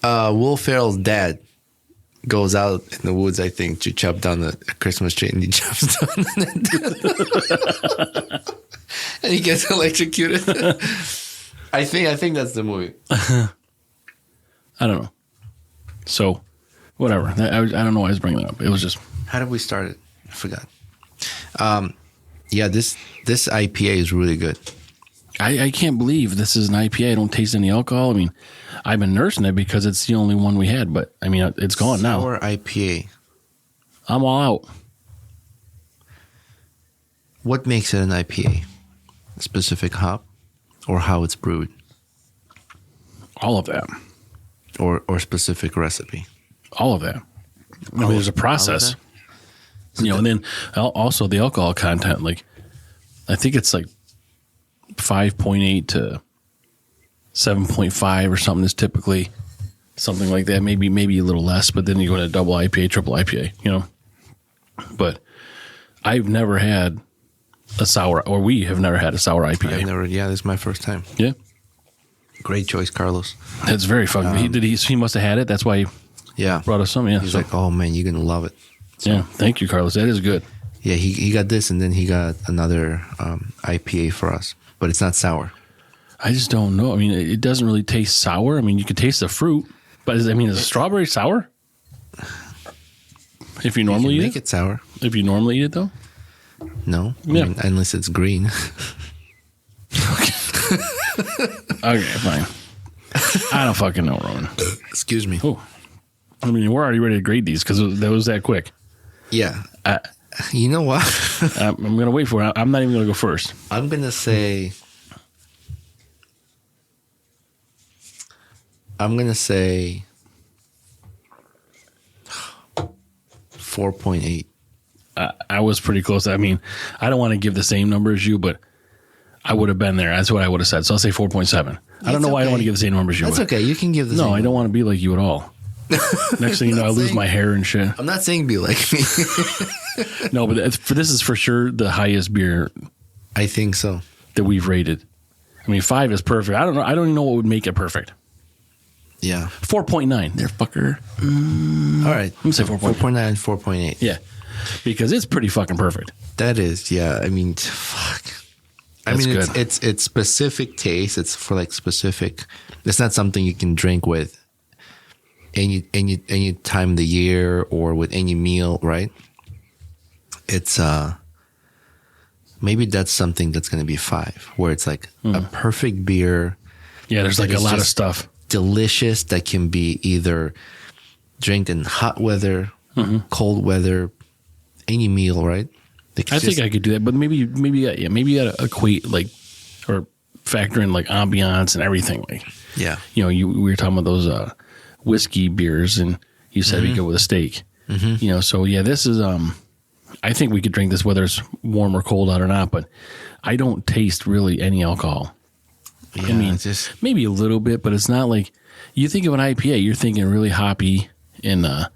Speaker 2: Will Ferrell's dad goes out in the woods, I think, to chop down a Christmas tree, and he chops down and he gets electrocuted. I think that's the movie.
Speaker 3: I don't know. So, whatever. I don't know why I was bringing that up. It was just
Speaker 2: How did we start it? I forgot. Yeah, this IPA is really good.
Speaker 3: I can't believe this is an IPA. I don't taste any alcohol. I mean, I've been nursing it because it's the only one we had, but I mean, it's gone now.
Speaker 2: Sour IPA.
Speaker 3: I'm all out.
Speaker 2: What makes it an IPA? A specific hop, or how it's brewed,
Speaker 3: All of that.
Speaker 2: or specific recipe?
Speaker 3: All of that. I mean, there's a process. And then also the alcohol content. Like, I think it's like 5.8 to 7.5 or something is typically something like that. Maybe a little less, but then you go to double IPA, triple IPA, But I've never had a sour, or we have never had a sour IPA.
Speaker 2: Yeah, this is my first time.
Speaker 3: Yeah.
Speaker 2: Great choice, Carlos.
Speaker 3: That's very fucking. He must have had it. That's why he
Speaker 2: Yeah.
Speaker 3: brought us some. Yeah.
Speaker 2: He's
Speaker 3: So,
Speaker 2: like, oh man, you're going to love it.
Speaker 3: yeah. Thank you, Carlos. That is good.
Speaker 2: Yeah, he got this, and then he got another IPA for us, but it's not sour.
Speaker 3: I just don't know. I mean, it doesn't really taste sour. I mean, you can taste the fruit, but is strawberry sour? If you normally
Speaker 2: You
Speaker 3: eat
Speaker 2: make
Speaker 3: it?
Speaker 2: it sour.
Speaker 3: If you normally eat it, though?
Speaker 2: No, I
Speaker 3: Yeah.
Speaker 2: mean, unless it's green.
Speaker 3: Okay, fine. I don't fucking know, Roman.
Speaker 2: Excuse me.
Speaker 3: Oh, I mean, we're already ready to grade these because that was that quick.
Speaker 2: Yeah. You know what?
Speaker 3: I'm going to wait for it. I'm not even going to go first.
Speaker 2: I'm going to say 4.8.
Speaker 3: I was pretty close. I mean, I don't want to give the same number as you, but I would have been there. That's what I would have said. So I'll say 4.7. I don't know why I don't want to give the same number as you.
Speaker 2: That's okay. You can give the
Speaker 3: No,
Speaker 2: same.
Speaker 3: I don't want to be like you at all. Next thing you know, I lose my hair and shit.
Speaker 2: I'm not saying be like me.
Speaker 3: No, but this is for sure the highest beer
Speaker 2: I think so.
Speaker 3: that we've rated. I mean, 5 is perfect. I don't know. I don't even know what would make it perfect.
Speaker 2: Yeah.
Speaker 3: 4.9. There, fucker.
Speaker 2: All right.
Speaker 3: I'm going to say 4.9.
Speaker 2: 4.9 and 4.8.
Speaker 3: Yeah. Because it's pretty fucking perfect.
Speaker 2: That is, yeah. I mean, fuck.
Speaker 3: That's good.
Speaker 2: It's specific taste. It's for like specific. It's not something you can drink with any time of the year or with any meal, right? It's maybe that's something that's going to be 5, where it's like a perfect beer.
Speaker 3: Yeah, there's like a
Speaker 2: It's
Speaker 3: lot of
Speaker 2: just
Speaker 3: stuff.
Speaker 2: Delicious that can be either drank in hot weather, cold weather, any meal, right?
Speaker 3: I think I could do that, but maybe you got to equate like or factor in like ambiance and everything. Like,
Speaker 2: yeah.
Speaker 3: we were talking about those whiskey beers, and you said we go with a steak. So yeah, this is I think we could drink this whether it's warm or cold out or not, but I don't taste really any alcohol.
Speaker 2: Yeah,
Speaker 3: I mean,
Speaker 2: just
Speaker 3: maybe a little bit, but it's not like you think of an IPA, you're thinking really hoppy and
Speaker 2: the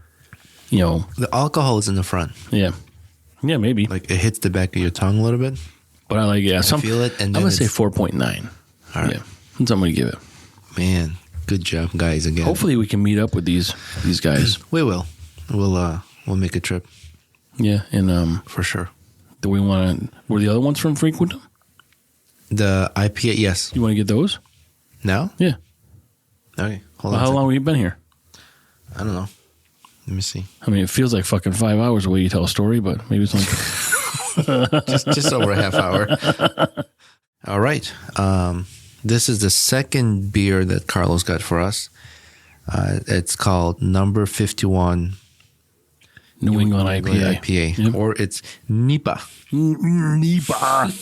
Speaker 2: alcohol is in the front.
Speaker 3: Yeah, maybe.
Speaker 2: Like it hits the back of your tongue a little bit.
Speaker 3: But I like
Speaker 2: feel it, and
Speaker 3: I'm
Speaker 2: then
Speaker 3: gonna say
Speaker 2: it's-
Speaker 3: 4.9.
Speaker 2: All right.
Speaker 3: Yeah, that's what I'm gonna give it.
Speaker 2: Man, good job, guys. Again,
Speaker 3: Hopefully, we can meet up with these guys.
Speaker 2: we will. We'll make a trip
Speaker 3: Yeah, and
Speaker 2: for sure.
Speaker 3: do we want to? Were the other ones from Frequentem?
Speaker 2: The IPA, yes.
Speaker 3: You want to get those?
Speaker 2: Now?
Speaker 3: Yeah.
Speaker 2: Okay. Hold
Speaker 3: Well,
Speaker 2: on.
Speaker 3: how
Speaker 2: a
Speaker 3: long have you been here?
Speaker 2: second. I don't know. Let me see.
Speaker 3: I mean, it feels like fucking 5 hours the way you tell a story, but maybe it's only.
Speaker 2: Just over a half hour. All right. This is the second beer that Carlos got for us. It's called Number 51
Speaker 3: New England IPA.
Speaker 2: Yep. Or it's NIPA.
Speaker 3: NIPA.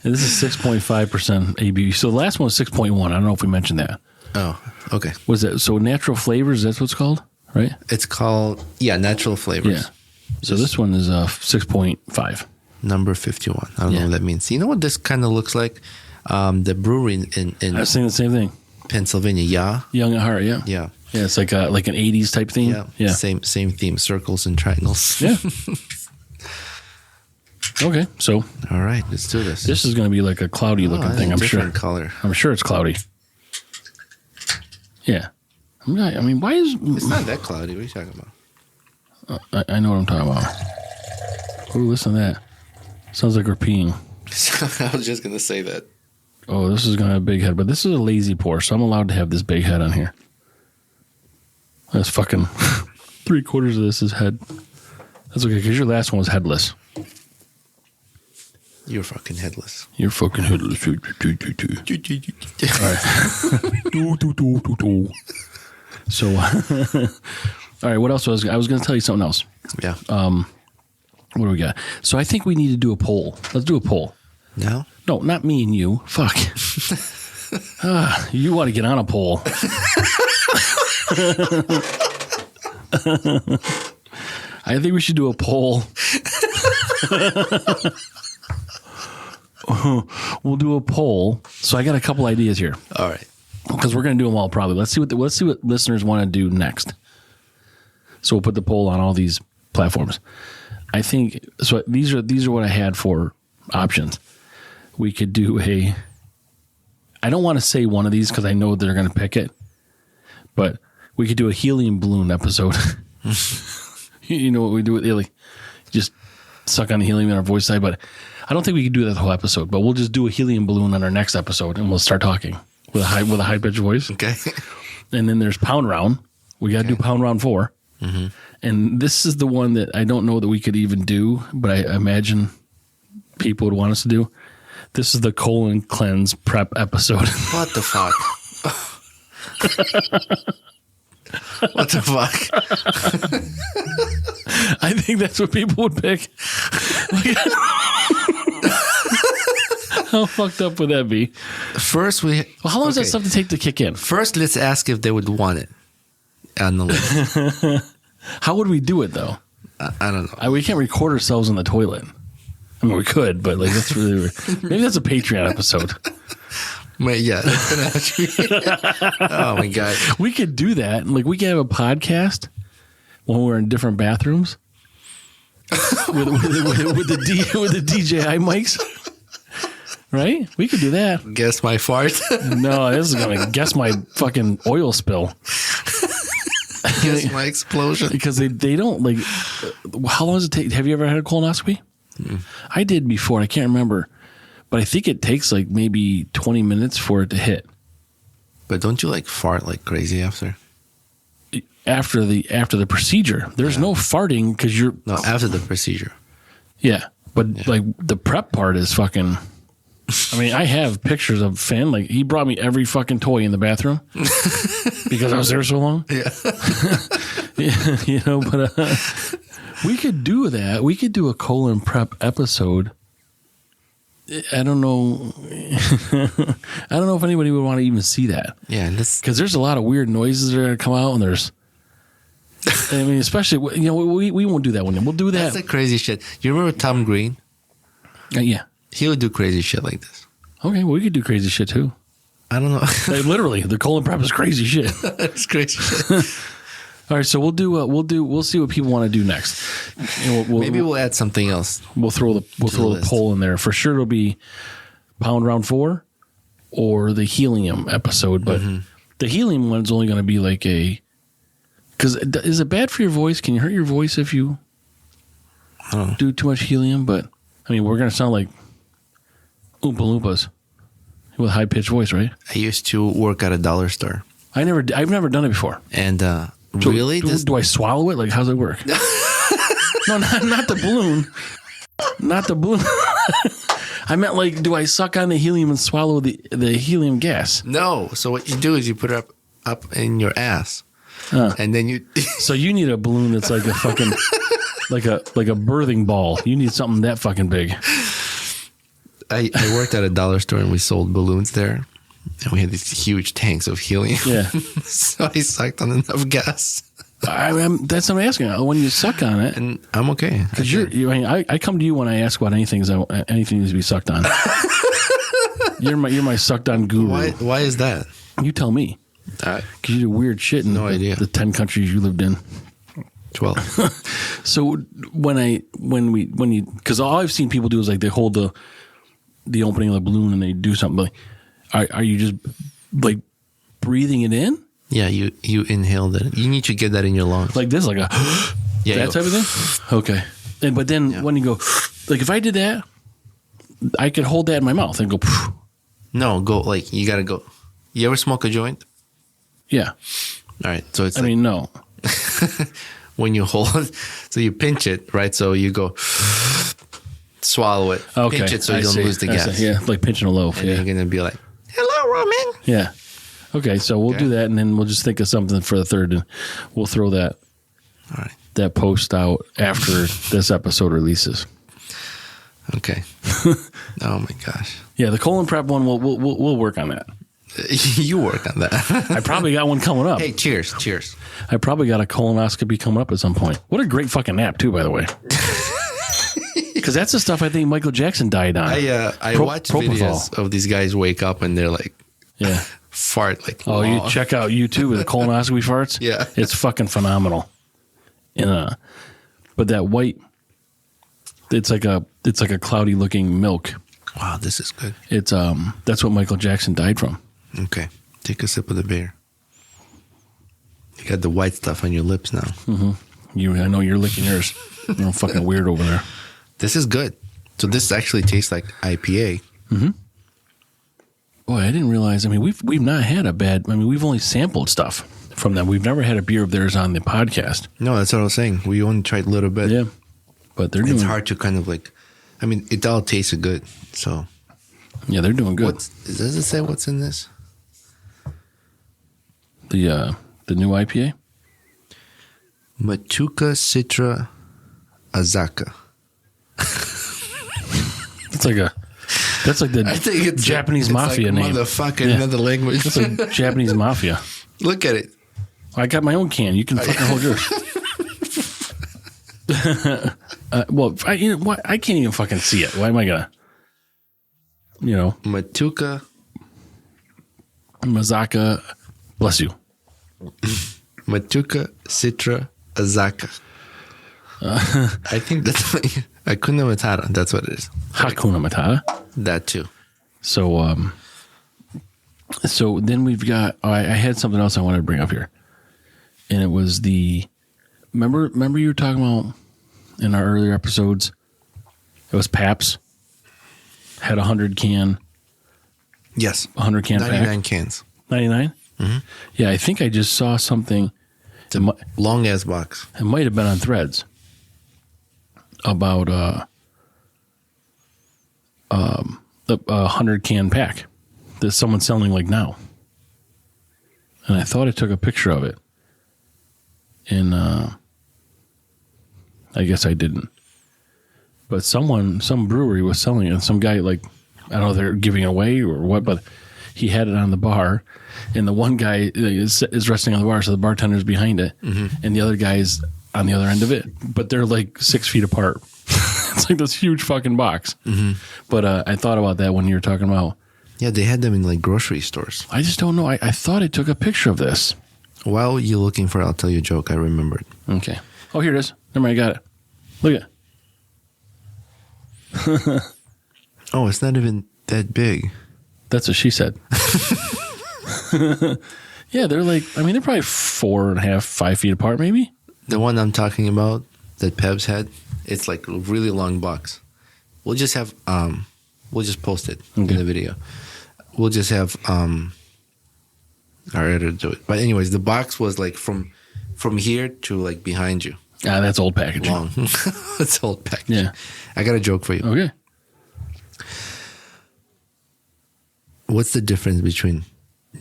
Speaker 3: And this is 6.5% ABV. So the last one was 6.1. I don't know if we mentioned that.
Speaker 2: Oh, okay.
Speaker 3: Was that so? Natural flavors. That's what it's called, right?
Speaker 2: It's called natural flavors.
Speaker 3: Yeah. So this one is 6.5.
Speaker 2: Number 51. I don't know what that means. You know what this kind of looks like? The brewery in
Speaker 3: I was saying the same thing.
Speaker 2: Pennsylvania. Yeah.
Speaker 3: Young at Heart. Yeah.
Speaker 2: Yeah.
Speaker 3: Yeah. It's like an 80s type theme.
Speaker 2: Yeah. Same theme. Circles and triangles.
Speaker 3: Yeah. Okay. So.
Speaker 2: All right. Let's do this.
Speaker 3: This is going to be like a cloudy looking thing. I'm sure.
Speaker 2: Color.
Speaker 3: I'm sure it's cloudy. Yeah. I mean, why is...
Speaker 2: It's not that cloudy. What are you talking about?
Speaker 3: I know what I'm talking about. Oh, listen to that. Sounds like we're peeing.
Speaker 2: I was just going to say that.
Speaker 3: Oh, this is going to have a big head, but this is a lazy pour, so I'm allowed to have this big head on here. That's fucking 3/4 of this is head. That's okay, because your last one was headless.
Speaker 2: You're fucking headless.
Speaker 3: You're fucking headless. All right. So, all right, what else was I was going to tell you something else.
Speaker 2: Yeah.
Speaker 3: What do we got? So I think we need to do a poll. Let's do a poll.
Speaker 2: No?
Speaker 3: No, not me and you. Fuck. You want to get on a poll. I think we should do a poll. We'll do a poll. So I got a couple ideas here.
Speaker 2: All right.
Speaker 3: Because we're going to do them all probably. Let's see what listeners want to do next. So we'll put the poll on all these platforms. I think so. These are what I had for options. We could do I don't want to say one of these because I know they're going to pick it, but we could do a helium balloon episode. You know what we do with Illy? Just suck on the helium in our voice side, but I don't think we could do that the whole episode. But we'll just do a helium balloon on our next episode, and we'll start talking with a high pitched voice.
Speaker 2: Okay.
Speaker 3: And then there's pound round. We got to do pound round 4. Mm-hmm. And this is the one that I don't know that we could even do, but I imagine people would want us to do. This is the colon cleanse prep episode.
Speaker 2: What the fuck? What the fuck?
Speaker 3: I think that's what people would pick. How fucked up would that be?
Speaker 2: First,
Speaker 3: how long does that stuff to take to kick in?
Speaker 2: First, let's ask if they would want it on the list.
Speaker 3: How would we do it, though?
Speaker 2: I don't know.
Speaker 3: We can't record ourselves in the toilet. I mean, we could, but like that's really maybe that's a Patreon episode.
Speaker 2: Wait, yeah, that's gonna have to be. Oh my god,
Speaker 3: we could do that. Like we could have a podcast when we're in different bathrooms with the DJI mics. Right? We could do that.
Speaker 2: Guess my fart.
Speaker 3: No, this is gonna guess my fucking oil spill.
Speaker 2: Guess my explosion.
Speaker 3: Because they don't like. How long does it take? Have you ever had a colonoscopy? I did before. I can't remember, but I think it takes like maybe 20 minutes for it to hit.
Speaker 2: But don't you like fart like crazy after?
Speaker 3: After the procedure, there's no farting because you're
Speaker 2: after the procedure.
Speaker 3: Yeah, but like the prep part is fucking. I mean, I have pictures of Finn. Like he brought me every fucking toy in the bathroom because I was there so long. Yeah, you know. But we could do that. We could do a colon prep episode. I don't know. I don't know if anybody would want to even see that.
Speaker 2: Yeah,
Speaker 3: because there's a lot of weird noises that are going to come out, and there's. I mean, especially we won't do that one. We'll do that.
Speaker 2: That's the crazy shit. You remember Tom Green?
Speaker 3: Yeah.
Speaker 2: He would do crazy shit like this.
Speaker 3: Okay, well, we could do crazy shit too.
Speaker 2: I don't know.
Speaker 3: Like, literally, the colon prep is crazy shit.
Speaker 2: It's crazy shit.
Speaker 3: All right, so we'll see what people want to do next.
Speaker 2: Maybe we'll add something else.
Speaker 3: We'll throw the poll in there for sure. It'll be pound round 4 or the helium episode, but the helium one's only going to be like because is it bad for your voice? Can you hurt your voice if you do too much helium? But I mean, we're going to sound like Oompa Loompas with a high-pitched voice, right?
Speaker 2: I used to work at a dollar store.
Speaker 3: I've never done it before.
Speaker 2: And really?
Speaker 3: Do I swallow it? Like, how's it work? No, not the balloon. Not the balloon. I meant like, do I suck on the helium and swallow the helium gas?
Speaker 2: No. So what you do is you put it up in your ass. and then you.
Speaker 3: So you need a balloon that's like a fucking like a birthing ball. You need something that fucking big.
Speaker 2: I worked at a dollar store and we sold balloons there, and we had these huge tanks of helium.
Speaker 3: Yeah.
Speaker 2: So I sucked on enough gas.
Speaker 3: That's what I'm asking. When you suck on it,
Speaker 2: And I'm okay.
Speaker 3: because I come to you when I ask about anything needs to be sucked on. You're my sucked on guru.
Speaker 2: Why is that?
Speaker 3: You tell me. Because you do weird shit in the 10 countries you lived in.
Speaker 2: 12.
Speaker 3: So because all I've seen people do is like they hold the opening of the balloon and they do something. Like, are you just like breathing it in?
Speaker 2: Yeah, you inhale that. You need to get that in your lungs.
Speaker 3: Like this, like a that type of thing? Okay. But then when you go, like if I did that, I could hold that in my mouth and go.
Speaker 2: No, go like you gotta go. You ever smoke a joint?
Speaker 3: Yeah.
Speaker 2: All right. So it's
Speaker 3: I mean, no.
Speaker 2: when you hold, so you pinch it, right? So you go swallow it,
Speaker 3: Okay.
Speaker 2: pinch it so you don't lose the gas.
Speaker 3: Yeah, like pinching a loaf.
Speaker 2: And
Speaker 3: Yeah.
Speaker 2: you're gonna be like, "Hello, Roman."
Speaker 3: Yeah. Okay, so we'll do that, and then we'll just think of something for the third, and we'll throw that
Speaker 2: All right.
Speaker 3: that post out after this episode releases.
Speaker 2: Okay. Oh my gosh.
Speaker 3: Yeah, the colon prep one, we'll work on that.
Speaker 2: You work on that.
Speaker 3: I probably got one coming up.
Speaker 2: Hey, cheers. Cheers.
Speaker 3: I probably got a colonoscopy coming up at some point. What a great fucking nap, too, by the way. Because that's the stuff I think Michael Jackson died on.
Speaker 2: I watch videos of these guys wake up and they're like,
Speaker 3: yeah.
Speaker 2: fart like.
Speaker 3: Oh, you check out YouTube with the colonoscopy farts.
Speaker 2: Yeah,
Speaker 3: it's fucking phenomenal. And but that white, it's like a cloudy looking milk.
Speaker 2: Wow, this is good.
Speaker 3: It's that's what Michael Jackson died from.
Speaker 2: Okay, take a sip of the beer. You got the white stuff on your lips now.
Speaker 3: Mm-hmm. I know you're licking yours. You're fucking weird over there.
Speaker 2: This is good. So this actually tastes like IPA.
Speaker 3: Mm-hmm. Boy, I didn't realize. I mean, we've not had a bad. I mean, we've only sampled stuff from them. We've never had a beer of theirs on the podcast.
Speaker 2: No, that's what I was saying. We only tried a little bit.
Speaker 3: Yeah, but they're doing.
Speaker 2: It's hard to kind of like. I mean, it all tasted good. So
Speaker 3: yeah, they're doing good.
Speaker 2: Does it say what's in this?
Speaker 3: The new IPA.
Speaker 2: Matuka Citra Azaka.
Speaker 3: That's like the Japanese mafia name.
Speaker 2: Motherfucking another language.
Speaker 3: That's like Japanese mafia.
Speaker 2: Look at it.
Speaker 3: I got my own can. You can fucking hold yours. Well, I can't even fucking see it. Why am I gonna?
Speaker 2: Matuka
Speaker 3: Mazaka. Bless you.
Speaker 2: Matuka Citra Azaka. I think that's what Hakuna Matata. That's what it is.
Speaker 3: Hakuna Matata.
Speaker 2: That too.
Speaker 3: So then we've got. I had something else I wanted to bring up here, and it was the. Remember you were talking about in our earlier episodes. It was Pabst. Had 100 can.
Speaker 2: Yes.
Speaker 3: 100 can
Speaker 2: 99
Speaker 3: pack.
Speaker 2: cans.
Speaker 3: 99.
Speaker 2: Mm-hmm.
Speaker 3: Yeah, I think I just saw something.
Speaker 2: It's a long ass box.
Speaker 3: It might have been on Threads about a 100 can pack that someone's selling like now. And I thought I took a picture of it. And I guess I didn't. But some brewery was selling it. And some guy, like, I don't know if they're giving it away or what, but he had it on the bar. And the one guy is resting on the bar, so the bartender's behind it. Mm-hmm. And the other guy's on the other end of it. But they're like 6 feet apart. It's like this huge fucking box. Mm-hmm. But I thought about that when you were talking about.
Speaker 2: Yeah, they had them in like grocery stores.
Speaker 3: I just don't know. I thought I took a picture of this.
Speaker 2: While you're looking for it, I'll tell you a joke. I remembered.
Speaker 3: Okay. Oh, here it is. Never mind, I got it. Look at it.
Speaker 2: Oh, it's not even that big.
Speaker 3: That's what she said. Yeah, they're like, I mean, they're probably 4.5, 5 feet apart, maybe.
Speaker 2: The one I'm talking about that Pebs had, it's like a really long box. We'll just have, we'll just post it in the video. We'll just have our editor do it. But anyways, the box was like from here to like behind you.
Speaker 3: Ah, that's old packaging.
Speaker 2: Long. It's old packaging.
Speaker 3: Yeah.
Speaker 2: I got a joke for you.
Speaker 3: Okay.
Speaker 2: What's the difference between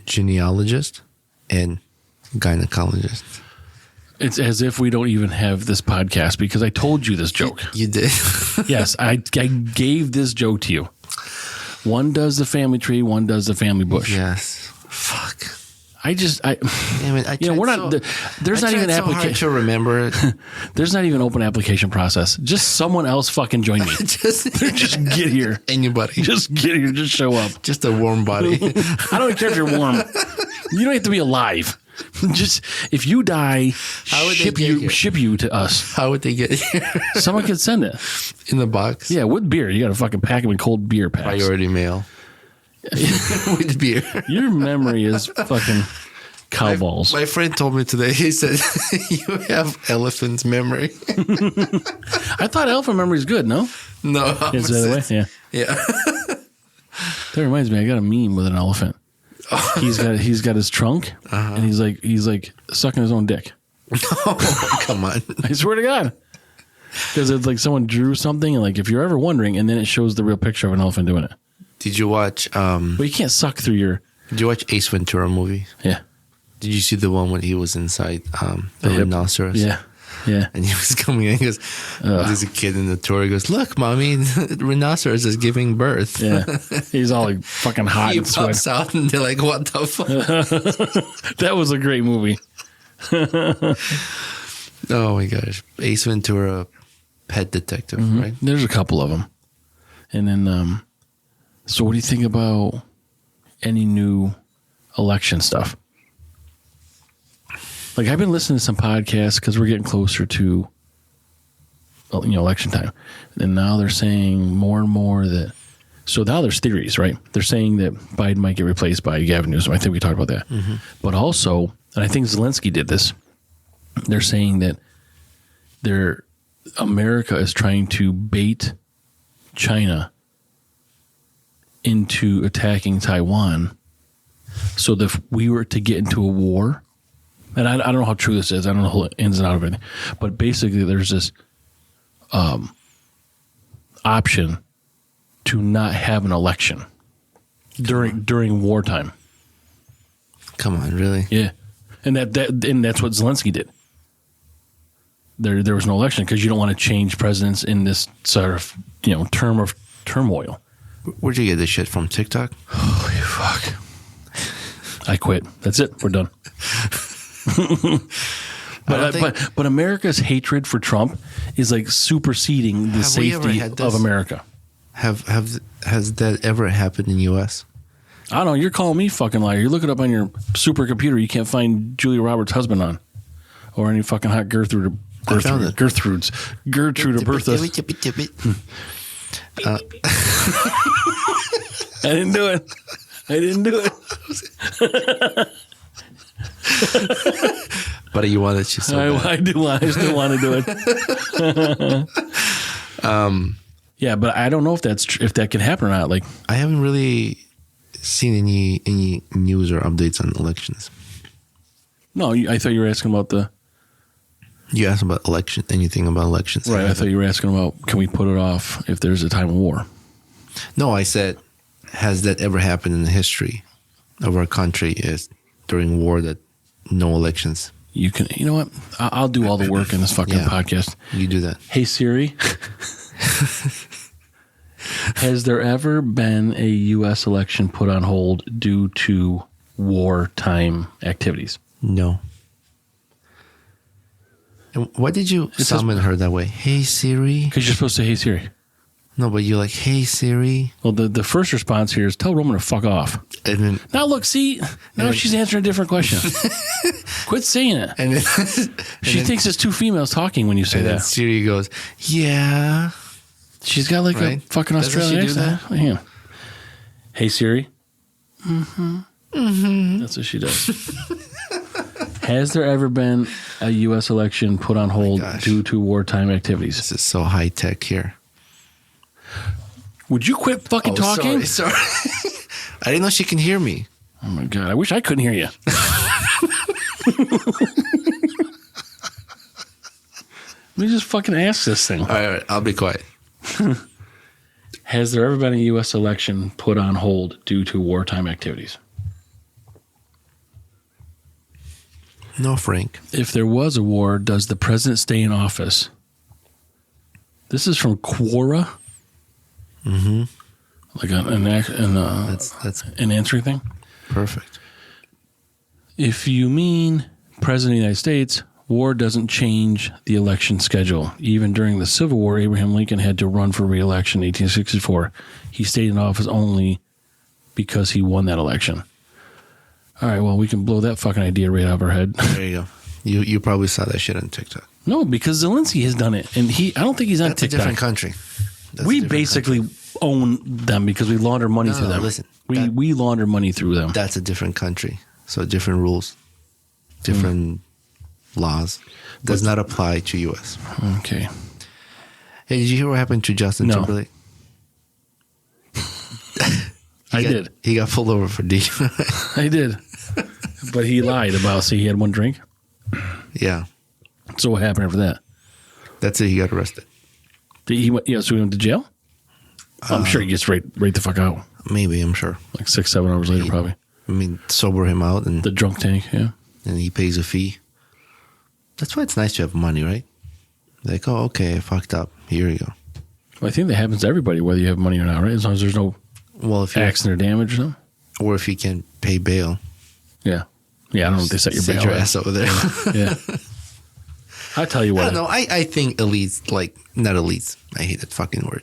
Speaker 2: genealogist and gynecologist.
Speaker 3: It's as if we don't even have this podcast because I told you this joke.
Speaker 2: You did.
Speaker 3: Yes, I gave this joke to you. One does the family tree, one does the family bush.
Speaker 2: Yes. Fuck.
Speaker 3: Damn it, we're not. There's not even an application
Speaker 2: to remember it.
Speaker 3: There's not even an open application process. Just someone else fucking join me. just get here.
Speaker 2: Anybody.
Speaker 3: Just get here. Just show up.
Speaker 2: Just a warm body.
Speaker 3: I don't care if you're warm. You don't have to be alive. Just if you die, ship you to us.
Speaker 2: How would they get here?
Speaker 3: Someone could send it
Speaker 2: in the box.
Speaker 3: Yeah, with beer. You got to fucking pack them in cold beer packs.
Speaker 2: Priority mail. With beer.
Speaker 3: Your memory is fucking cow balls.
Speaker 2: My friend told me today. He said you have elephant's memory.
Speaker 3: I thought elephant memory is good. No.
Speaker 2: No.
Speaker 3: Is that the way? Yeah.
Speaker 2: Yeah.
Speaker 3: That reminds me. I got a meme with an elephant. He's got his trunk, and he's like sucking his own dick.
Speaker 2: Oh, come on!
Speaker 3: I swear to God, because it's like someone drew something, and like if you're ever wondering, and then it shows the real picture of an elephant doing it.
Speaker 2: Did you watch?
Speaker 3: Well, you can't suck through your.
Speaker 2: Did you watch Ace Ventura movie?
Speaker 3: Yeah.
Speaker 2: Did you see the one when he was inside the rhinoceros?
Speaker 3: Yeah. Yeah.
Speaker 2: And he was coming in. He goes, "There's a kid in the tour." He goes, "Look, mommy, the rhinoceros is giving birth."
Speaker 3: Yeah. He's all like fucking hot
Speaker 2: he
Speaker 3: and sweaty.
Speaker 2: pops out, and they're like, "What the fuck?"
Speaker 3: That was a great movie.
Speaker 2: Oh my gosh, Ace Ventura, Pet Detective, right?
Speaker 3: There's a couple of them, and then. So, what do you think about any new election stuff? Like, I've been listening to some podcasts because we're getting closer to, election time, and now they're saying more and more that. So now there's theories, right? They're saying that Biden might get replaced by Gavin Newsom. I think we talked about that, but also, and I think Zelensky did this. They're saying that America is trying to bait China into attacking Taiwan, so that if we were to get into a war, and I don't know how true this is, I don't know the ins and outs of anything, but basically there's this option to not have an election during wartime.
Speaker 2: Come on, really?
Speaker 3: Yeah, and that's what Zelensky did. There was no election because you don't want to change presidents in this sort of term of turmoil.
Speaker 2: Where'd you get this shit from? TikTok?
Speaker 3: Holy fuck. I quit. That's it. We're done. But America's hatred for Trump is like superseding the safety of America.
Speaker 2: Has that ever happened in the U.S.?
Speaker 3: I don't know. You're calling me fucking liar. You look it up on your supercomputer. You can't find Julia Roberts' husband on. Or any fucking hot Gertrude or Bertha. I didn't do it.
Speaker 2: But you wanted to so bad.
Speaker 3: I still want to do it. Yeah, but I don't know if that can happen or not. Like,
Speaker 2: I haven't really seen any news or updates on elections.
Speaker 3: No, I thought you were asking about the.
Speaker 2: You asked about anything about elections.
Speaker 3: Right, I thought you were asking about, can we put it off if there's a time of war?
Speaker 2: No, I said, has that ever happened in the history of our country is during war that no elections?
Speaker 3: You know what? I'll do all the work in this fucking podcast.
Speaker 2: You do that.
Speaker 3: Hey, Siri. Has there ever been a U.S. election put on hold due to wartime activities?
Speaker 2: No. And why did you summon her that way? Hey, Siri?
Speaker 3: Because you're supposed to say, hey, Siri.
Speaker 2: No, but you're like, hey, Siri?
Speaker 3: Well, the first response here is tell Roman to fuck off.
Speaker 2: And then,
Speaker 3: now, look, see, now she's answering a different question. Quit saying it.
Speaker 2: And then,
Speaker 3: she thinks it's two females talking when you say that.
Speaker 2: Siri goes, yeah.
Speaker 3: She's got like a fucking Australian accent. Yeah. Hey, Siri? Mm-hmm. Mm-hmm. That's what she does. Has there ever been a U.S. election put on hold due to wartime activities?
Speaker 2: This is so high tech here.
Speaker 3: Would you quit fucking talking?
Speaker 2: Sorry. I didn't know she can hear me.
Speaker 3: Oh my God. I wish I couldn't hear you. Let me just fucking ask this thing.
Speaker 2: All right. I'll be quiet.
Speaker 3: Has there ever been a U.S. election put on hold due to wartime activities?
Speaker 2: No, Frank.
Speaker 3: If there was a war, does the president stay in office? This is from Quora.
Speaker 2: Mm-hmm.
Speaker 3: Like
Speaker 2: That's
Speaker 3: an answering thing.
Speaker 2: perfect.
Speaker 3: If you mean President of the United States, war doesn't change the election schedule. Even during the Civil War, Abraham Lincoln had to run for re-election in 1864. He stayed in office only because he won that election. All right, well, we can blow that fucking idea right out of our head.
Speaker 2: There you go. You probably saw that shit on TikTok.
Speaker 3: No, because Zelensky has done it, and I don't think he's on
Speaker 2: That's
Speaker 3: TikTok.
Speaker 2: a different country.
Speaker 3: We basically own them because we launder money through them.
Speaker 2: Listen,
Speaker 3: we launder money through them.
Speaker 2: that's a different country. So different rules, different laws. Does not apply to U.S.
Speaker 3: Okay.
Speaker 2: Hey, did you hear what happened to Justin
Speaker 3: No.
Speaker 2: Timberlake?
Speaker 3: I did.
Speaker 2: He got pulled over for DUI.
Speaker 3: I did. But he lied about saying he had one drink.
Speaker 2: Yeah.
Speaker 3: So what happened after that?
Speaker 2: That's it. He got arrested.
Speaker 3: So he went to jail? I'm sure he gets right the fuck out.
Speaker 2: Maybe, I'm sure.
Speaker 3: Like 6-7 hours later, probably.
Speaker 2: I mean, sober him out and
Speaker 3: The drunk tank, yeah.
Speaker 2: he pays a fee. That's why it's nice to have money, right? Like, oh, okay, I fucked up. Here you go.
Speaker 3: Well, I think that happens to everybody, whether you have money or not, right? As long as there's no
Speaker 2: Well, if you
Speaker 3: accident or damage or something.
Speaker 2: or if you can pay bail,
Speaker 3: Yeah. Yeah, I don't know if they set your
Speaker 2: sit
Speaker 3: bail
Speaker 2: your
Speaker 3: at.
Speaker 2: ass over there.
Speaker 3: Yeah. I tell you
Speaker 2: I
Speaker 3: what,
Speaker 2: don't know. I think elites, like, not elites. I hate that fucking word.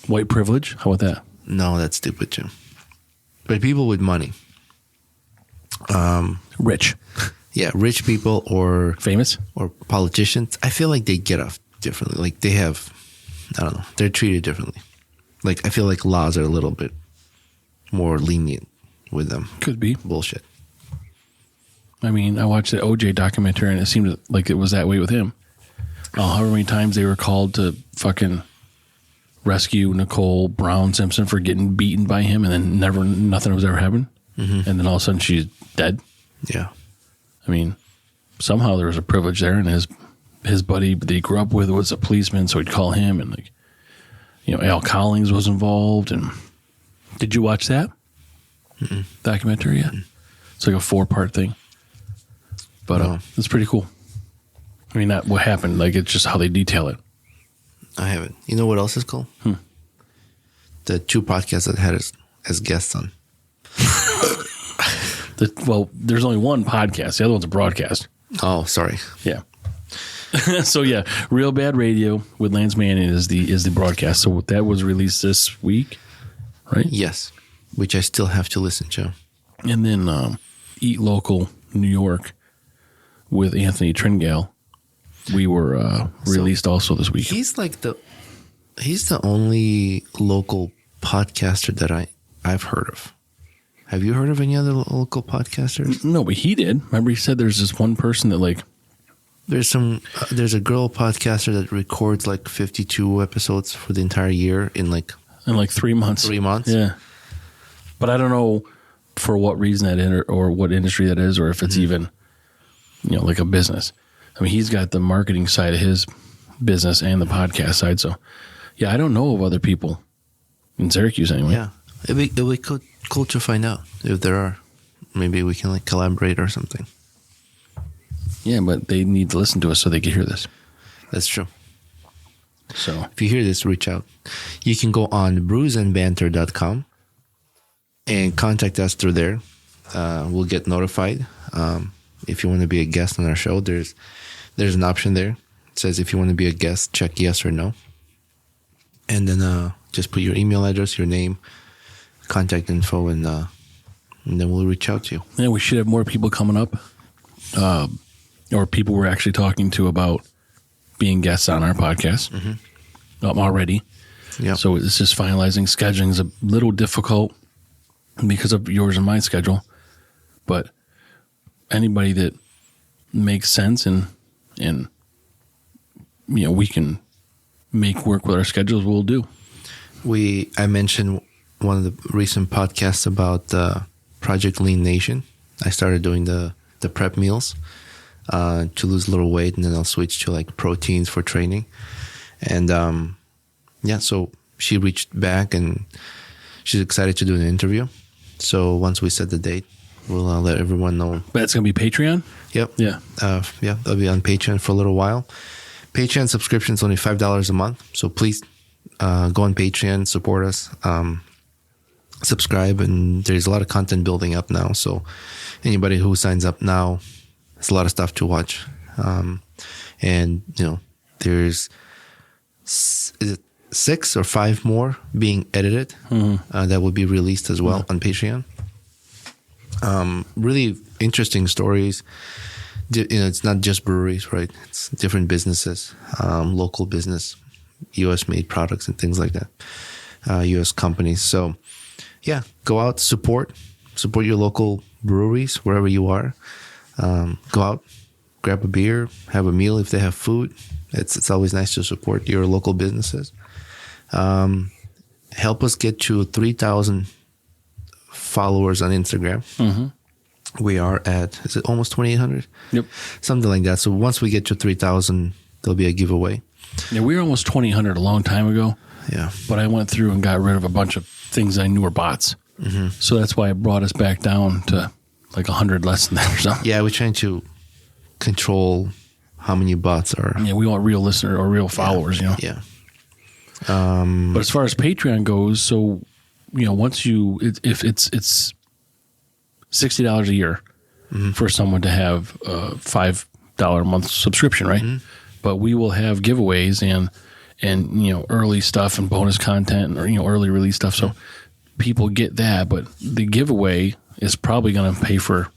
Speaker 3: white privilege, how about that?
Speaker 2: No, that's stupid too. But people with money.
Speaker 3: Rich.
Speaker 2: Yeah, rich people or
Speaker 3: Famous?
Speaker 2: politicians, I feel like they get off differently. Like they have, I don't know, they're treated differently. Like I feel like laws are a little bit more lenient with them.
Speaker 3: Could be.
Speaker 2: Bullshit.
Speaker 3: I mean, I watched the OJ documentary and it seemed like it was that way with him. However many times they were called to fucking rescue Nicole Brown Simpson for getting beaten by him and then nothing was ever happened. Mm-hmm. And then all of a sudden she's dead.
Speaker 2: Yeah.
Speaker 3: I mean, somehow there was a privilege there, and his buddy that he grew up with was a policeman, so he'd call him, and like, you know, Al Collins was involved. And did you watch that documentary yet? It's like a 4-part thing, but it's pretty cool. I mean, not what happened, like it's just how they detail it.
Speaker 2: I haven't. You know what else is cool? The 2 podcasts that had as guests on.
Speaker 3: Well, there's only one podcast. The other one's a broadcast.
Speaker 2: Oh, sorry.
Speaker 3: Yeah. So yeah, Real Bad Radio with Lance Manning is the broadcast. So that was released this week, right?
Speaker 2: Yes, which I still have to listen to.
Speaker 3: And then Eat Local New York with Anthony Tringale. We were released also this week.
Speaker 2: He's the only local podcaster that I've heard of. Have you heard of any other local podcasters?
Speaker 3: No, but he did. Remember, he said there's this one person that like.
Speaker 2: There's a girl podcaster that records like 52 episodes for the entire year in like
Speaker 3: 3 months.
Speaker 2: 3 months.
Speaker 3: Yeah, but I don't know for what reason that or what industry that is, or if it's even, you know, like a business. I mean, he's got the marketing side of his business and the podcast side. So, yeah, I don't know of other people in Syracuse anyway.
Speaker 2: Yeah, it'd be cool to find out if there are. Maybe we can like collaborate or something.
Speaker 3: Yeah, but they need to listen to us so they can hear this.
Speaker 2: That's true.
Speaker 3: So
Speaker 2: if you hear this, reach out. You can go on brewsandbanter.com and contact us through there. We'll get notified. If you want to be a guest on our show, there's an option there. It says if you want to be a guest, check yes or no. And then just put your email address, your name, contact info, and then we'll reach out to you.
Speaker 3: yeah, we should have more people coming up. Or people we're actually talking to about being guests on our podcast already.
Speaker 2: Yeah.
Speaker 3: So it's just finalizing. Scheduling is a little difficult because of yours and my schedule. But anybody that makes sense and you know, we can make work with our schedules, we'll do.
Speaker 2: I mentioned one of the recent podcasts about Project Lean Nation. I started doing the prep meals to lose a little weight, and then I'll switch to like proteins for training. And so she reached back and she's excited to do an interview. So once we set the date, We'll let everyone know.
Speaker 3: But it's going to be Patreon?
Speaker 2: Yep.
Speaker 3: Yeah.
Speaker 2: Yeah, they'll be on Patreon for a little while. Patreon subscription is only $5 a month. So please go on Patreon, support us, subscribe. And there's a lot of content building up now. So anybody who signs up now, there's a lot of stuff to watch. And, there's, is it 6 or 5 more being edited that will be released as well on Patreon. Really interesting stories. It's not just breweries, right? It's different businesses, local business, U.S. made products and things like that, U.S. companies. So, yeah, go out, support your local breweries wherever you are. Go out, grab a beer, have a meal if they have food. It's always nice to support your local businesses. Help us get to 3,000 followers on Instagram. We are at, is it almost 2,800?
Speaker 3: Yep.
Speaker 2: Something like that. So once we get to 3,000, there'll be a giveaway.
Speaker 3: Yeah, we were almost 2,000 a long time ago.
Speaker 2: Yeah.
Speaker 3: But I went through and got rid of a bunch of things I knew were bots. So that's why it brought us back down to like 100 less than that or something.
Speaker 2: Yeah, we're trying to control how many bots are.
Speaker 3: Yeah, we want real listeners or real followers,
Speaker 2: Yeah.
Speaker 3: But as far as Patreon goes, so, once if it's $60 a year for someone to have a $5 a month subscription, right? But we will have giveaways and early stuff and bonus content or early release stuff. So people get that, but the giveaway is probably going to pay for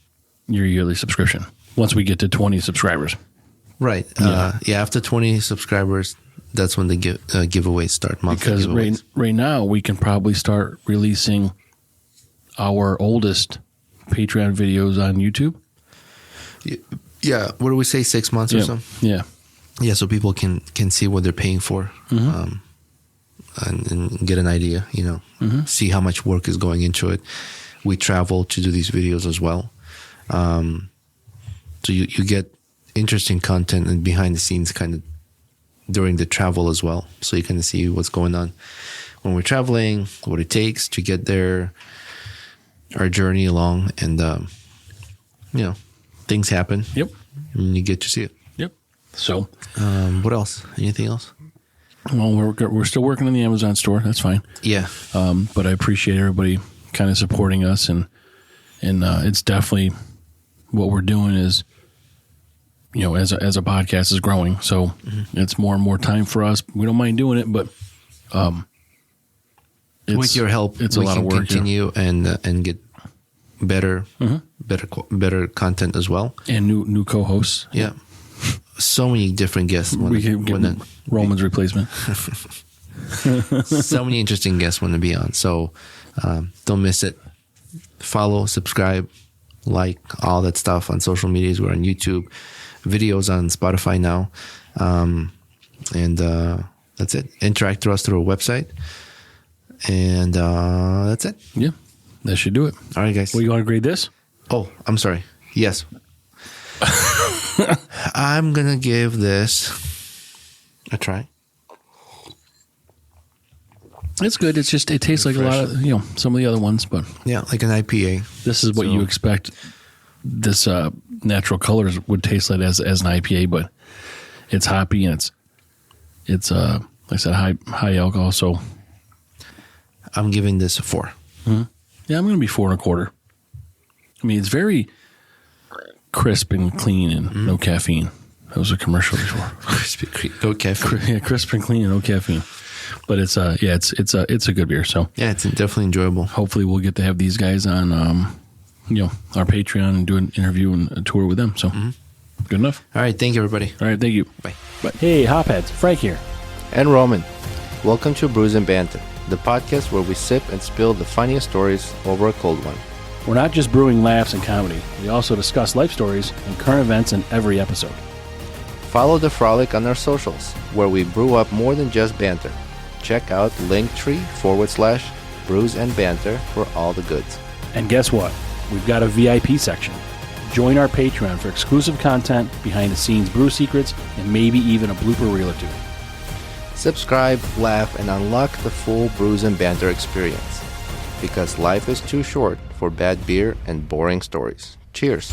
Speaker 3: your yearly subscription once we get to 20 subscribers.
Speaker 2: Right. After 20 subscribers, that's when the giveaways start.
Speaker 3: Because right now we can probably start releasing our oldest Patreon videos on YouTube.
Speaker 2: Yeah. What do we say? 6 months or so?
Speaker 3: Yeah.
Speaker 2: Yeah. So people can see what they're paying for, and get an idea, see how much work is going into it. We travel to do these videos as well. So you get interesting content and behind the scenes kind of during the travel as well. So you kind of see what's going on when we're traveling, what it takes to get there, our journey along, and things happen.
Speaker 3: Yep.
Speaker 2: And you get to see it.
Speaker 3: Yep. So,
Speaker 2: what else? Anything else?
Speaker 3: Well, we're still working on the Amazon store. That's fine.
Speaker 2: Yeah.
Speaker 3: But I appreciate everybody kind of supporting us, and it's definitely what we're doing is, as a podcast is growing, so it's more and more time for us. We don't mind doing it, but
Speaker 2: with your help,
Speaker 3: it's a lot of work.
Speaker 2: Continue and get better content as well,
Speaker 3: and new co-hosts.
Speaker 2: Yeah, so many different guests.
Speaker 3: We can get Roman's replacement.
Speaker 2: So many interesting guests want to be on. So don't miss it. Follow, subscribe, like all that stuff on social medias. We're on YouTube, videos on Spotify now, and that's it. Interact with us through our website, and that's it.
Speaker 3: Yeah, that should do it.
Speaker 2: All right, guys.
Speaker 3: Well, you want to grade this?
Speaker 2: Oh, I'm sorry. Yes. I'm going to give this a try.
Speaker 3: It's good. It's just, it tastes like a lot of, some of the other ones, but.
Speaker 2: Yeah, like an IPA.
Speaker 3: This is what you expect this natural colors would taste like as an IPA, but it's hoppy and it's like I said, high alcohol, so.
Speaker 2: I'm giving this a 4.
Speaker 3: Mm-hmm. Yeah, I'm going to be 4 1/4. I mean, it's very crisp and clean and no caffeine. That was a commercial before.
Speaker 2: Crisp and clean, no caffeine.
Speaker 3: Yeah, crisp and clean and no caffeine. But it's a good beer. So
Speaker 2: yeah, it's definitely enjoyable.
Speaker 3: Hopefully, we'll get to have these guys on, our Patreon and do an interview and a tour with them. So good enough.
Speaker 2: All right, thank you, everybody.
Speaker 3: All right, thank you.
Speaker 2: Bye.
Speaker 3: Hey, Hopheads, Frank here,
Speaker 2: and Roman. Welcome to Brews Banter, the podcast where we sip and spill the funniest stories over a cold one.
Speaker 3: We're not just brewing laughs and comedy. We also discuss life stories and current events in every episode.
Speaker 2: Follow the frolic on our socials, where we brew up more than just banter. Check out linktree/Brews and Banter for all the goods.
Speaker 3: And guess what? We've got a VIP section. Join our Patreon for exclusive content, behind-the-scenes brew secrets, and maybe even a blooper reel or two.
Speaker 2: Subscribe, laugh, and unlock the full Brews and Banter experience. because life is too short for bad beer and boring stories. Cheers.